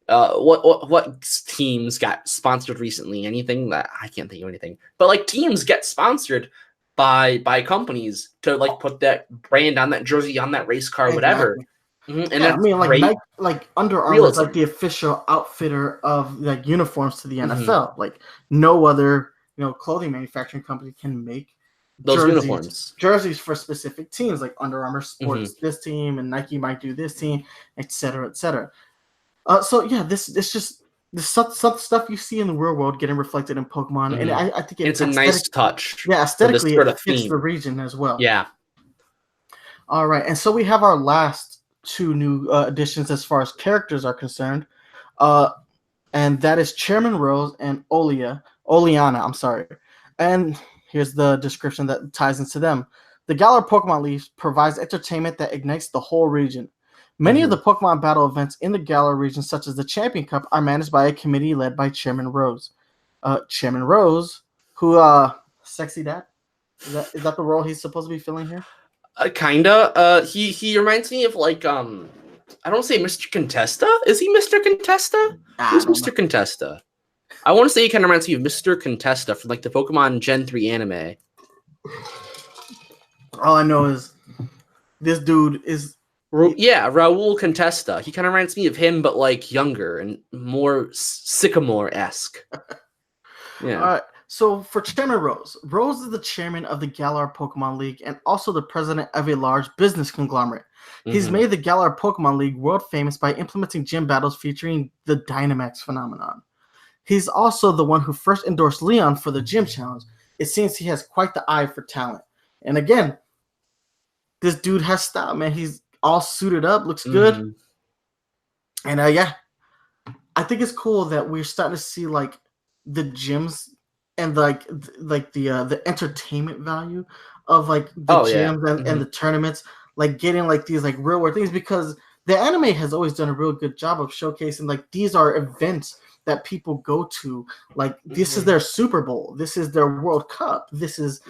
what teams got sponsored recently? Anything that I can't think of anything, but like teams get sponsored by companies to like put that brand on that jersey, on that race car, whatever. And I mean, like Under Armour is like the official outfitter of like uniforms to the NFL. Like no other clothing manufacturing company can make those jerseys for specific teams. Like Under Armour sports this team, and Nike might do this team, etc., etc. So yeah, this just this stuff you see in the real world getting reflected in Pokemon, and I think it's a nice touch. Yeah, aesthetically it fits the region as well. Yeah. All right, and so we have our last 2 new additions as far as characters are concerned, and that is Chairman Rose and Oleana. I'm sorry, and here's the description that ties into them. The Galar Pokemon League provides entertainment that ignites the whole region. Many of the Pokemon battle events in the Galar region, such as the Champion Cup, are managed by a committee led by Chairman Rose. Chairman Rose, who sexy dad, is that the role he's supposed to be filling here? Kinda. He reminds me of like I don't say Mr. Contesta. Is he Mr. Contesta? Who's Mr. Contesta? I want to say he kind of reminds me of Mr. Contesta from like the Pokemon Gen 3 anime. All I know is this dude is. Raul Contesta. He kind of reminds me of him, but like younger and more Sycamore-esque. Yeah. All right. So for Chairman Rose, Rose is the chairman of the Galar Pokemon League and also the president of a large business conglomerate. He's made the Galar Pokemon League world famous by implementing gym battles featuring the Dynamax phenomenon. He's also the one who first endorsed Leon for the gym challenge. It seems he has quite the eye for talent. And again, this dude has style, man. He's all suited up, looks good. And I think it's cool that we're starting to see like the gyms and like the entertainment value of like the gyms and the tournaments, like getting like these like real world things, because the anime has always done a real good job of showcasing like these are events that people go to. Like this is their Super Bowl, this is their World Cup, this is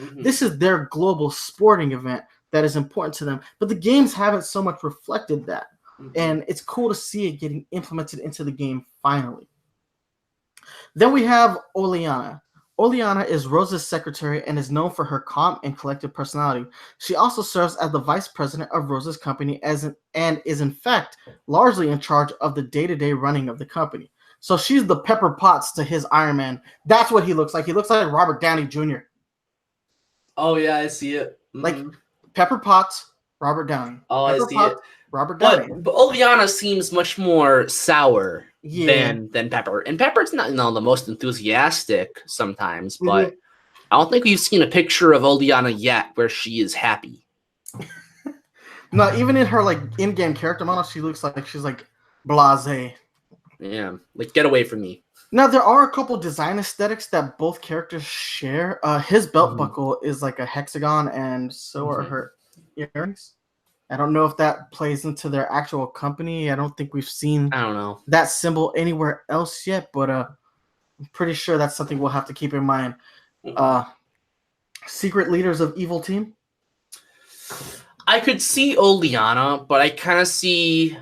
their global sporting event that is important to them. But the games haven't so much reflected that. And it's cool to see it getting implemented into the game finally. Then we have Oleana. Oleana is Rose's secretary and is known for her calm and collected personality. She also serves as the vice president of Rose's company and is in fact largely in charge of the day-to-day running of the company. So she's the Pepper Potts to his Iron Man. That's what he looks like. He looks like Robert Downey Jr. Oh yeah, I see it. Like Pepper Potts, Robert Downey. Oh, Pepper I see Potts, it. Robert Downey. But Oleana seems much more sour than Pepper. And Pepper's not the most enthusiastic sometimes, but I don't think we've seen a picture of Oleana yet where she is happy. No, even in her like in-game character model, she looks like she's like blasé. Yeah, like get away from me. Now there are a couple design aesthetics that both characters share. His belt buckle is like a hexagon, and so are her earrings. I don't know if that plays into their actual company. I don't think we've seen that symbol anywhere else yet, but I'm pretty sure that's something we'll have to keep in mind. Secret leaders of evil team? I could see Oleana, but I kind of see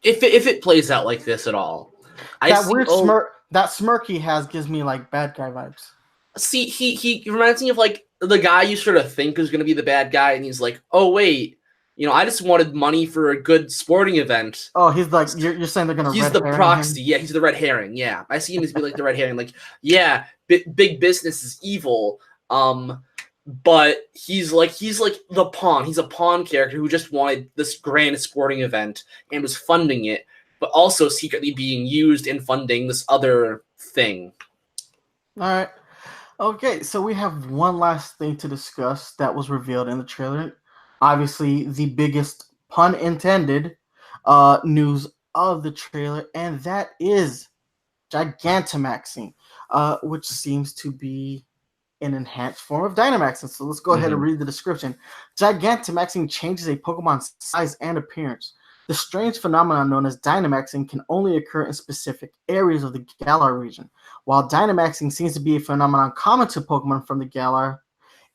if it plays out like this at all. That smirk he has gives me like bad guy vibes. See, he reminds me of like the guy you sort of think is going to be the bad guy, and he's like, oh wait, I just wanted money for a good sporting event. Oh, he's like, you're saying they're going to. He's the proxy. Yeah, he's the red herring. Yeah, I see him as being like the red herring. Like, yeah, big business is evil. But he's like the pawn. He's a pawn character who just wanted this grand sporting event and was funding it, but also secretly being used in funding this other thing. All right. Okay, so we have one last thing to discuss that was revealed in the trailer. Obviously, the biggest, pun intended, news of the trailer, and that is Gigantamaxing, which seems to be an enhanced form of Dynamaxing. So let's go ahead and read the description. Gigantamaxing changes a Pokemon's size and appearance. The strange phenomenon known as Dynamaxing can only occur in specific areas of the Galar region. While Dynamaxing seems to be a phenomenon common to Pokemon from the Galar,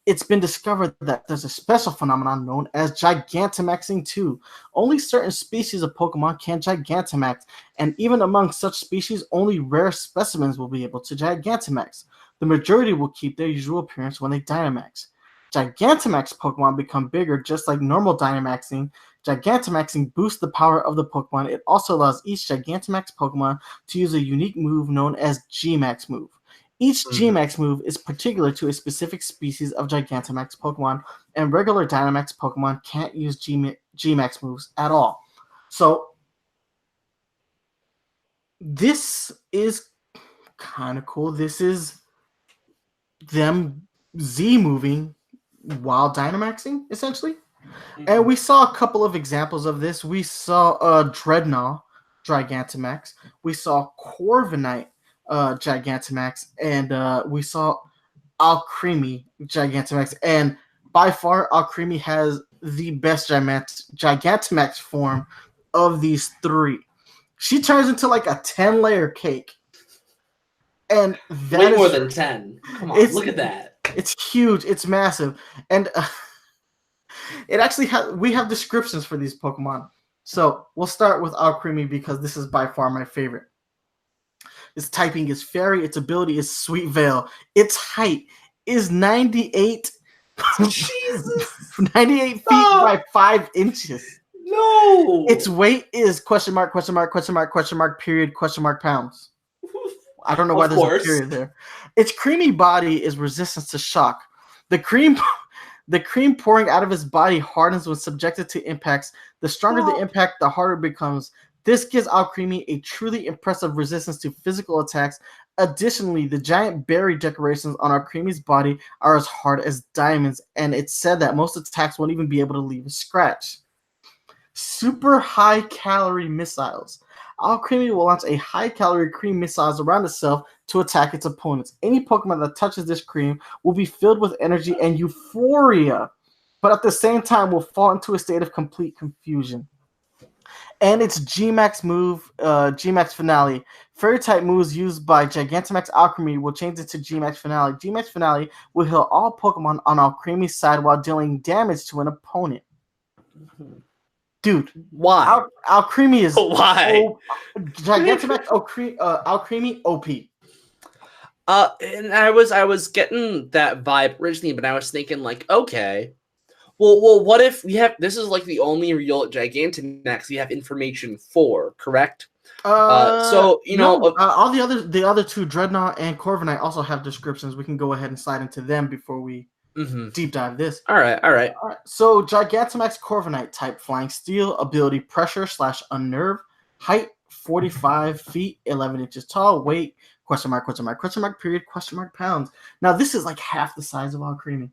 it's been discovered that there's a special phenomenon known as Gigantamaxing too. Only certain species of Pokemon can Gigantamax, and even among such species, only rare specimens will be able to Gigantamax. The majority will keep their usual appearance when they Dynamax. Gigantamax Pokemon become bigger just like normal Dynamaxing. Gigantamaxing boosts the power of the Pokemon. It also allows each Gigantamax Pokemon to use a unique move known as G-Max move. Each G-Max move is particular to a specific species of Gigantamax Pokemon, and regular Dynamax Pokemon can't use G-Max moves at all. So, this is kind of cool. This is them Z-moving while Dynamaxing, essentially. And we saw a couple of examples of this. We saw Dreadnought Gigantamax. We saw Corviknight Gigantamax, and we saw Alcremie Gigantamax. And by far, Alcremie has the best Gigantamax form of these three. She turns into like a 10-layer cake. And that way more than 10. Come on, look at that. It's huge. It's massive. And it actually we have descriptions for these Pokemon. So we'll start with Alcremie because this is by far my favorite. Its typing is Fairy. Its ability is Sweet Veil. Its height is 98 Jesus. 98 feet Stop. by 5 inches. No. Its weight is question mark, question mark, question mark, question mark, period, question mark pounds. I don't know why Of there's course. a period there. Its creamy body is resistant to shock. The cream pouring out of its body hardens when subjected to impacts. The stronger the impact, the harder it becomes. This gives Alcremie a truly impressive resistance to physical attacks. Additionally, the giant berry decorations on Alcremie's body are as hard as diamonds, and it's said that most attacks won't even be able to leave a scratch. Super high calorie missiles. Alcremie will launch a high calorie cream missiles around itself to attack its opponents. Any Pokemon that touches this cream will be filled with energy and euphoria, but at the same time will fall into a state of complete confusion. And its G-Max move, G-Max Finale. Fairy-type moves used by Gigantamax Alcremie will change into G-Max Finale. G-Max Finale will heal all Pokemon on Alcremie's side while dealing damage to an opponent. Dude, Why? Alcremie is Why? Gigantamax Alcremie OP. And I was getting that vibe originally, but I was thinking like, okay, well, what if we have this is like the only real Gigantamax we have information for, correct? So you know, all the other two, Dreadnought and Corviknight, also have descriptions. We can go ahead and slide into them before we deep dive this. All right. So Gigantamax Corviknight type, Flying Steel, ability Pressure / Unnerve, height 45 feet 11 inches tall, weight question mark period question mark pounds. Now this is like half the size of Alcremie.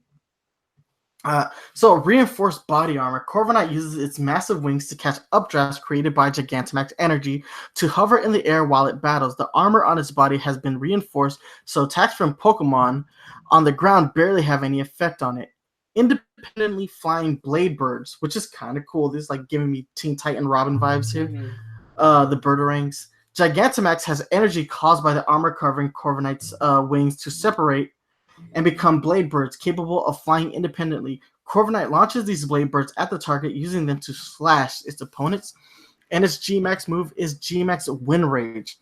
So reinforced body armor. Corviknight uses its massive wings to catch updrafts created by Gigantamax energy to hover in the air while it battles. The armor on its body has been reinforced, so attacks from Pokemon on the ground barely have any effect on it. Independently flying blade birds, which is kind of cool. This is like giving me Teen Titan Robin vibes here. The Birdarangs. Gigantamax has energy caused by the armor covering Corviknight's wings to separate and become blade birds capable of flying independently. Corviknight launches these blade birds at the target, using them to slash its opponents, and its G-Max move is G-Max Wind Rage.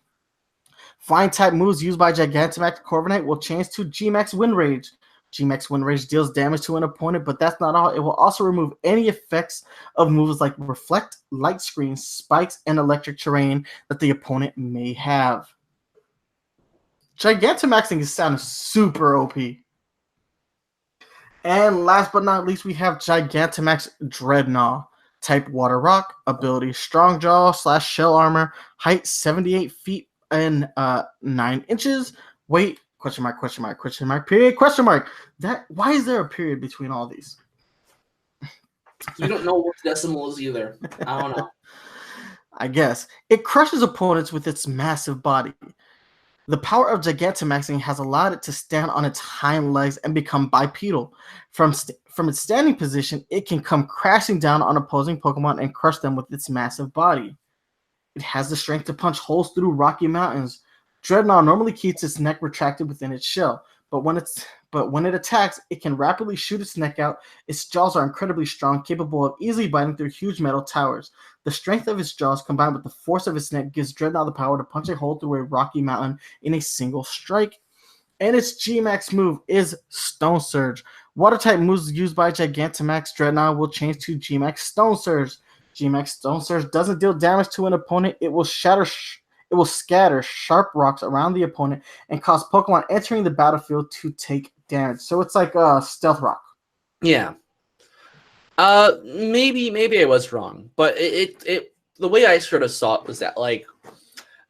Flying type moves used by Gigantamax Corviknight will change to G-Max Wind Rage. G-Max Wind Rage deals damage to an opponent, but that's not all. It will also remove any effects of moves like Reflect, Light Screen, Spikes, and Electric Terrain that the opponent may have. Gigantamaxing is sounding super OP. And last but not least, we have Gigantamax Dreadnought. Type Water Rock. Ability Strong Jaw / Shell Armor. Height 78 feet and 9 inches. Weight question mark period question mark. Why is there a period between all these? You don't know what decimal is either. I don't know. I guess. It crushes opponents with its massive body. The power of Gigantamaxing has allowed it to stand on its hind legs and become bipedal. From its standing position, it can come crashing down on opposing Pokemon and crush them with its massive body. It has the strength to punch holes through rocky mountains. Dreadnought normally keeps its neck retracted within its shell, but when it attacks, it can rapidly shoot its neck out. Its jaws are incredibly strong, capable of easily biting through huge metal towers. The strength of its jaws combined with the force of its neck gives Dreadnought the power to punch a hole through a rocky mountain in a single strike. And its G-Max move is Stone Surge. Water-type moves used by Gigantamax Dreadnought will change to G-Max Stone Surge. G-Max Stone Surge doesn't deal damage to an opponent. It will scatter sharp rocks around the opponent and cause Pokemon entering the battlefield to take damage. So it's like a stealth rock. Yeah. Maybe I was wrong, but it the way I sort of saw it was that like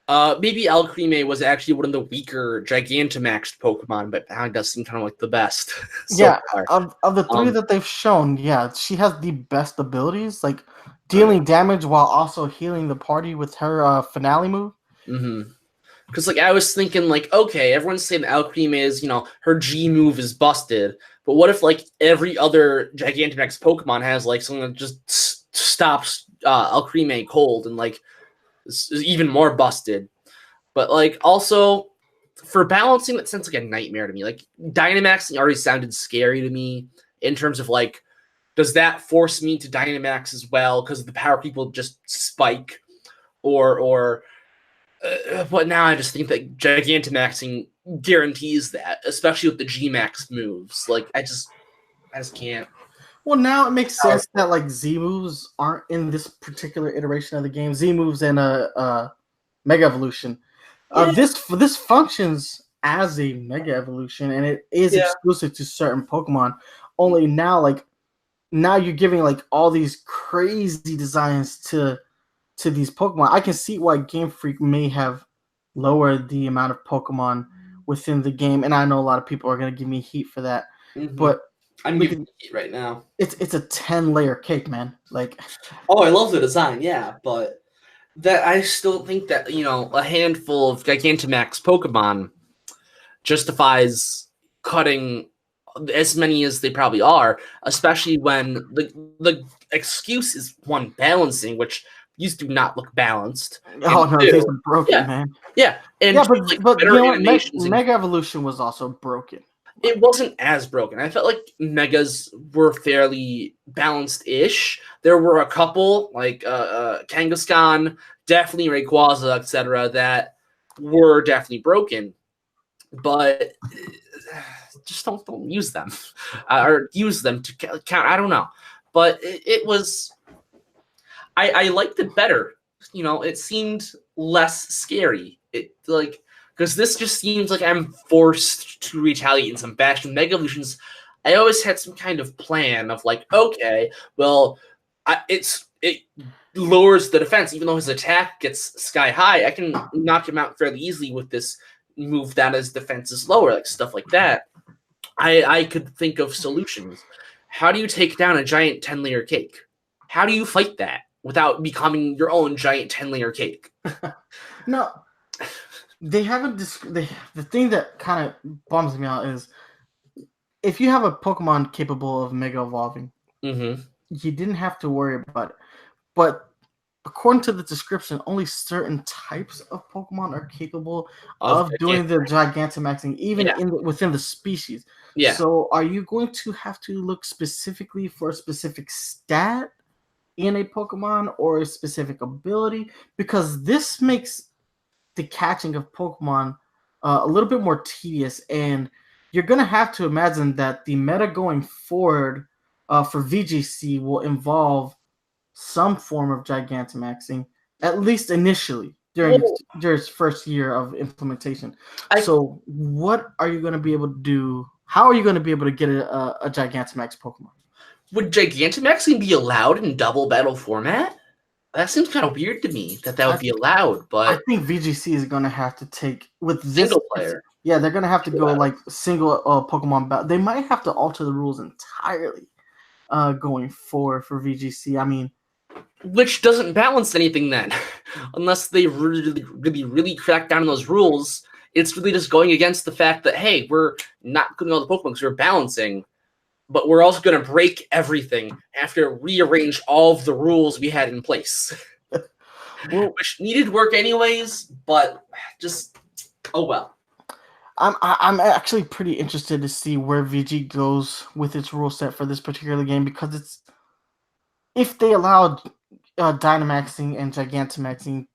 maybe Alcremie was actually one of the weaker Gigantamaxed Pokemon, but now it does seem kind of like the best. Far. Of the three that they've shown, she has the best abilities, like dealing damage while also healing the party with her finale move. Because like I was thinking like, okay, everyone's saying Alcremie is, her G move is busted, but what if like every other Gigantamax Pokemon has like something that just stops Alcremie cold and like is even more busted? But like also for balancing, that sounds like a nightmare to me. Like Dynamaxing already sounded scary to me in terms of like, does that force me to Dynamax as well because the power people just spike, or but now I just think that Gigantamaxing guarantees that, especially with the G-Max moves. Like, I just can't. Well, now it makes sense that like Z moves aren't in this particular iteration of the game. Z moves and Mega Evolution. Yeah. This functions as a Mega Evolution, and it is exclusive to certain Pokemon. Only now, now you're giving like all these crazy designs to these Pokemon. I can see why Game Freak may have lowered the amount of Pokemon within the game, and I know a lot of people are going to give me heat for that. But I'm giving heat right now. It's a 10-layer cake, man. Like, oh, I love the design, yeah, but that I still think that a handful of Gigantamax Pokemon justifies cutting as many as they probably are, especially when the excuse is one balancing, which these do not look balanced. Oh no, these are broken, man. Yeah, and but you know what? Mega Evolution was also broken. It wasn't as broken. I felt like Megas were fairly balanced-ish. There were a couple, like Kangaskhan, definitely Rayquaza, etc., that were definitely broken. But just don't use them. Or use them to count. I don't know. But it was... I liked it better. It seemed less scary. Because this just seems like I'm forced to retaliate in some fashion. Mega Evolutions, I always had some kind of plan of like, okay, well, it lowers the defense. Even though his attack gets sky high, I can knock him out fairly easily with this move that his defense is lower, like stuff like that. I could think of solutions. How do you take down a giant 10-layer cake? How do you fight that without becoming your own giant 10-layer cake? No. They haven't. The thing that kind of bums me out is if you have a Pokemon capable of Mega Evolving, you didn't have to worry about it. But according to the description, only certain types of Pokemon are capable of doing the Gigantamaxing, even within the species. Yeah. So are you going to have to look specifically for a specific stat in a Pokemon or a specific ability? Because this makes the catching of Pokemon a little bit more tedious, and you're going to have to imagine that the meta going forward for VGC will involve some form of Gigantamaxing, at least initially during its first year of implementation. So what are you going to be able to do? How are you going to be able to get a Gigantamax Pokemon? Would Gigantamaxing be allowed in double battle format? That seems kind of weird to me that would be allowed, but I think VGC is going to have to take with this single player. Yeah, they're going to have to go like single Pokemon battle. They might have to alter the rules entirely going forward for VGC. I mean, which doesn't balance anything then, unless they really crack down on those rules. It's really just going against the fact that hey, we're not putting all the Pokemon because we're balancing. But we're also going to break everything after rearrange all of the rules we had in place. Which needed work anyways, but just, oh well. I'm actually pretty interested to see where VG goes with its rule set for this particular game, because if they allowed Dynamaxing and Gigantamaxing,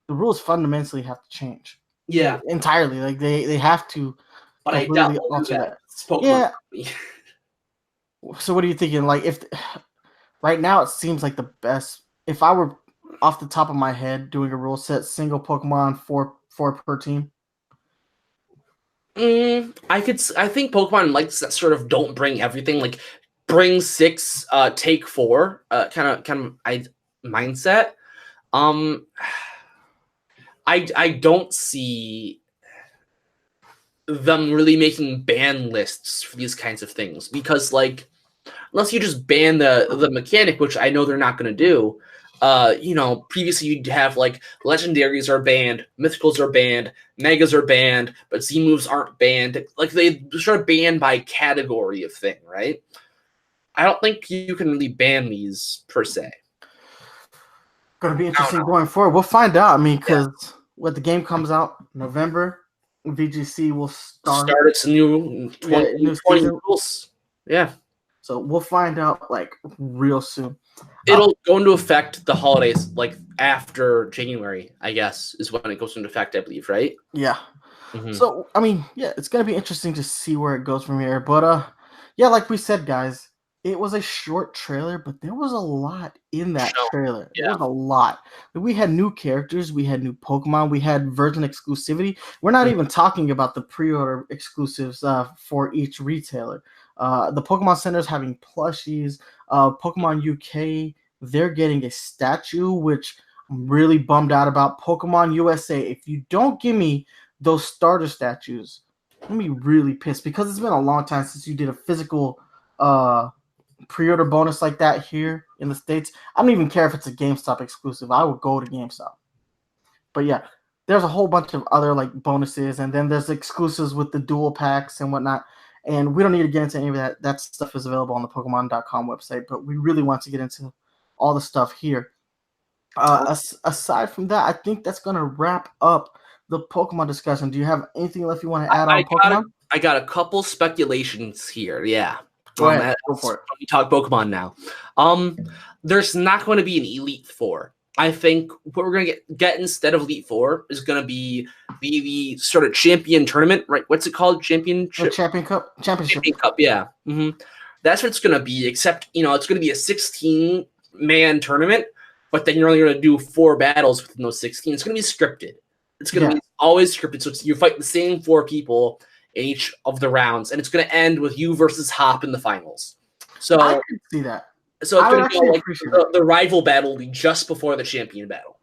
the rules fundamentally have to change. Yeah. Entirely. Like they have to but completely alter that. Yeah. So what are you thinking? Like, if right now it seems like the best. If I were off the top of my head doing a rule set, single Pokemon, four per team. I think Pokemon likes that sort of don't bring everything. Like, bring 6, take 4, kind of mindset. I don't see them really making ban lists for these kinds of things, because like unless you just ban the mechanic, which I know they're not going to do. Previously you'd have like legendaries are banned, mythicals are banned, megas are banned, but Z moves aren't banned. Like they sort of banned by category of thing, right? I don't think you can really ban these per se. Going to be interesting going forward. We'll find out. I mean, because when the game comes out November, VGC will start its new 2020 rules. Yeah. So we'll find out like real soon. It'll go into effect the holidays, like after January, I guess, is when it goes into effect, I believe, right? Yeah. So I mean, yeah, it's gonna be interesting to see where it goes from here. But Yeah, like we said, guys, it was a short trailer, but there was a lot in that trailer. There Yeah. was a lot. We had new characters, we had new Pokemon, we had version exclusivity. We're not even talking about the pre-order exclusives for each retailer. The Pokemon Center's having plushies. Pokemon UK, they're getting a statue, which I'm really bummed out about. Pokemon USA, if you don't give me those starter statues, I'm gonna be really pissed because it's been a long time since you did a physical pre-order bonus like that here in the States. I don't even care if it's a GameStop exclusive. I would go to GameStop. But yeah, there's a whole bunch of other like bonuses, and then there's exclusives with the dual packs and whatnot. And we don't need to get into any of that. That stuff is available on the Pokemon.com website, but we really want to get into all the stuff here. Aside from that, I think that's gonna wrap up the Pokemon discussion. Do you have anything left you want to add on Pokemon? I got a couple speculations here. Yeah. Go ahead. Go for it. We talk Pokemon now. There's not going to be an Elite Four. I think what we're going to get instead of Elite Four is going to be the sort of champion tournament, right? What's it called? Championship? Champion Cup? Championship. Champion Cup, yeah. That's what it's going to be, except, it's going to be a 16-man tournament, but then you're only going to do 4 battles within those 16. It's going to be scripted. It's going to be always scripted. So you fight the same 4 people in each of the rounds, and it's going to end with you versus Hop in the finals. So I can see that. So it's going to be like the rival battle will be just before the champion battle.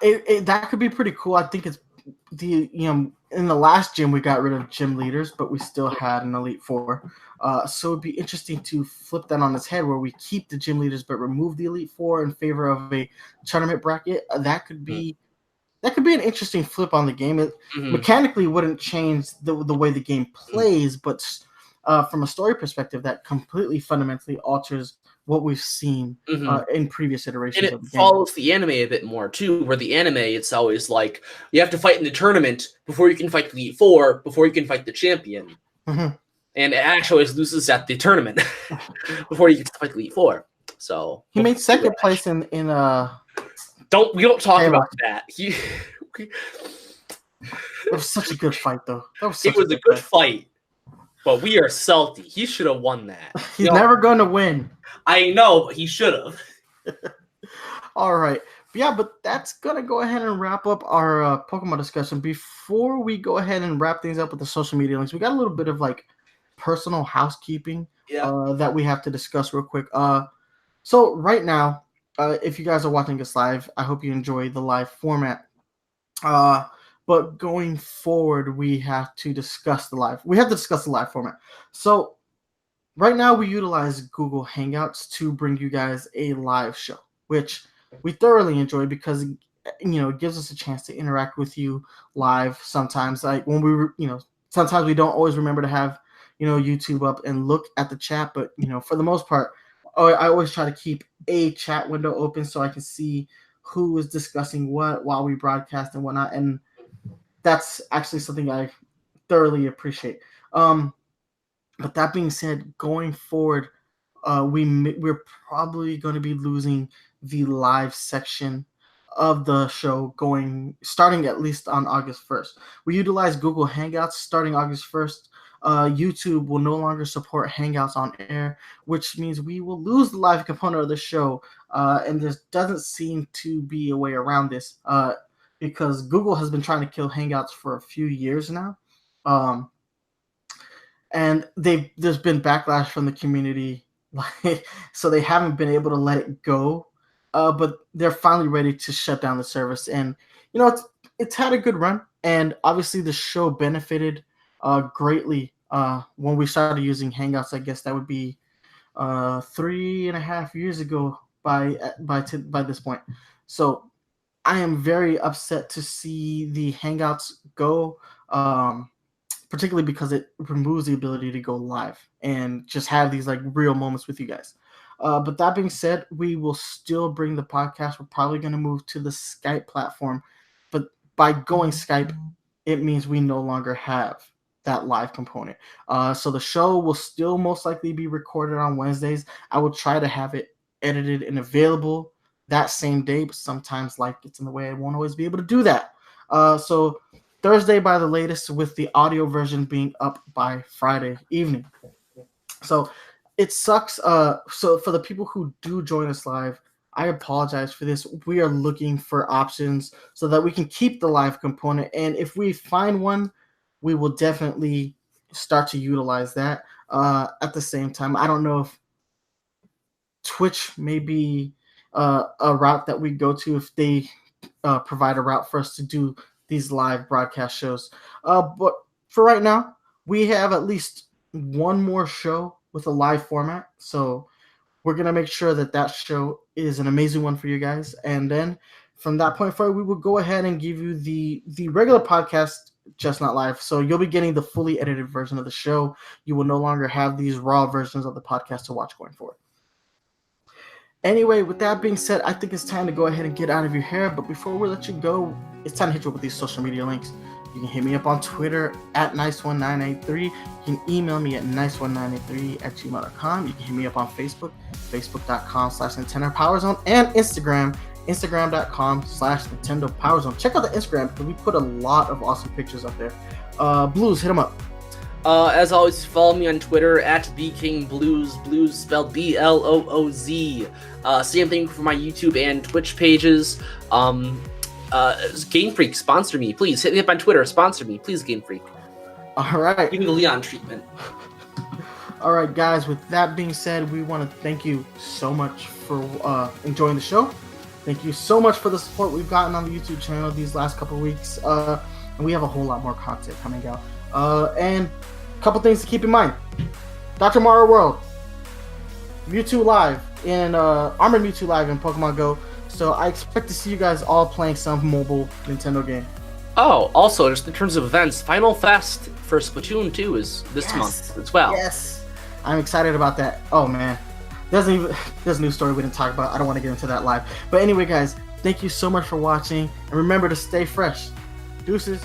That could be pretty cool. I think it's in the last gym we got rid of gym leaders, but we still had an Elite Four. So it'd be interesting to flip that on its head, where we keep the gym leaders but remove the Elite Four in favor of a tournament bracket. That could be. That could be an interesting flip on the game. It mechanically wouldn't change the way the game plays, but from a story perspective, that completely fundamentally alters what we've seen in previous iterations of the game. And it follows the anime a bit more, too, where the anime, it's always like, you have to fight in the tournament before you can fight the Elite Four, before you can fight the champion. And it actually always loses at the tournament before you can fight the Elite Four. So he made second place in we don't talk about that. It was such a good fight, though. It was a good fight, but we are salty. He should have won that. He's never going to win. I know, but he should have. All right. But that's going to go ahead and wrap up our Pokemon discussion. Before we go ahead and wrap things up with the social media links, we got a little bit of like personal housekeeping that we have to discuss real quick. So right now, if you guys are watching this live, I hope you enjoy the live format. But going forward, we have to discuss the live format. So right now we utilize Google Hangouts to bring you guys a live show, which we thoroughly enjoy because it gives us a chance to interact with you live. Sometimes, like when sometimes we don't always remember to have YouTube up and look at the chat, but for the most part, I always try to keep a chat window open so I can see who is discussing what while we broadcast and whatnot, and that's actually something I thoroughly appreciate. But that being said, going forward, we're probably going to be losing the live section of the show starting at least on August 1st. We utilize Google Hangouts starting August 1st. YouTube will no longer support Hangouts on air, which means we will lose the live component of the show. And there doesn't seem to be a way around this because Google has been trying to kill Hangouts for a few years now. And there's been backlash from the community, so they haven't been able to let it go. But they're finally ready to shut down the service. And, it's had a good run. And obviously the show benefited greatly when we started using Hangouts. I guess that would be 3.5 years ago by this point. So I am very upset to see the Hangouts go, particularly because it removes the ability to go live and just have these like real moments with you guys. But that being said, we will still bring the podcast. We're probably going to move to the Skype platform, but by going Skype, it means we no longer have that live component. So the show will still most likely be recorded on Wednesdays. I will try to have it edited and available that same day, but sometimes life gets in the way. I won't always be able to do that. So Thursday by the latest, with the audio version being up by Friday evening. So it sucks. So for the people who do join us live, I apologize for this. We are looking for options so that we can keep the live component. And if we find one, we will definitely start to utilize that. At the same time, I don't know if Twitch may be a route that we go to if they provide a route for us to do these live broadcast shows. But for right now, we have at least one more show with a live format. So we're going to make sure that that show is an amazing one for you guys. And then from that point forward, we will go ahead and give you the regular podcast, just not live. So you'll be getting the fully edited version of the show. You will no longer have these raw versions of the podcast to watch going forward. Anyway, with that being said, I think it's time to go ahead and get out of your hair. But before we let you go, it's time to hit you up with these social media links. You can hit me up on Twitter at nice1983. You can email me at nice1983@gmail.com. You can hit me up on Facebook, facebook.com/Nintendo PowerZone, and Instagram, instagram.com/Nintendo PowerZone. Check out the Instagram because we put a lot of awesome pictures up there. Blues, hit them up. As always, follow me on Twitter at BKingBlues, blues spelled BLOOZ. Same thing for my YouTube and Twitch pages. Game Freak, sponsor me, please. Hit me up on Twitter, sponsor me, please, Game Freak. All right. Give me the Leon treatment. All right, guys, with that being said, we want to thank you so much for enjoying the show. Thank you so much for the support we've gotten on the YouTube channel these last couple of weeks. And we have a whole lot more content coming out. And a couple things to keep in mind. Dr. Mario World, Mewtwo Live, and Armored Mewtwo Live in Pokemon Go. So I expect to see you guys all playing some mobile Nintendo game. Oh, also, just in terms of events, Final Fest for Splatoon 2 is this month as well. Yes, I'm excited about that. Oh man, there's a new story we didn't talk about. I don't want to get into that live. But anyway, guys, thank you so much for watching, and remember to stay fresh. Deuces.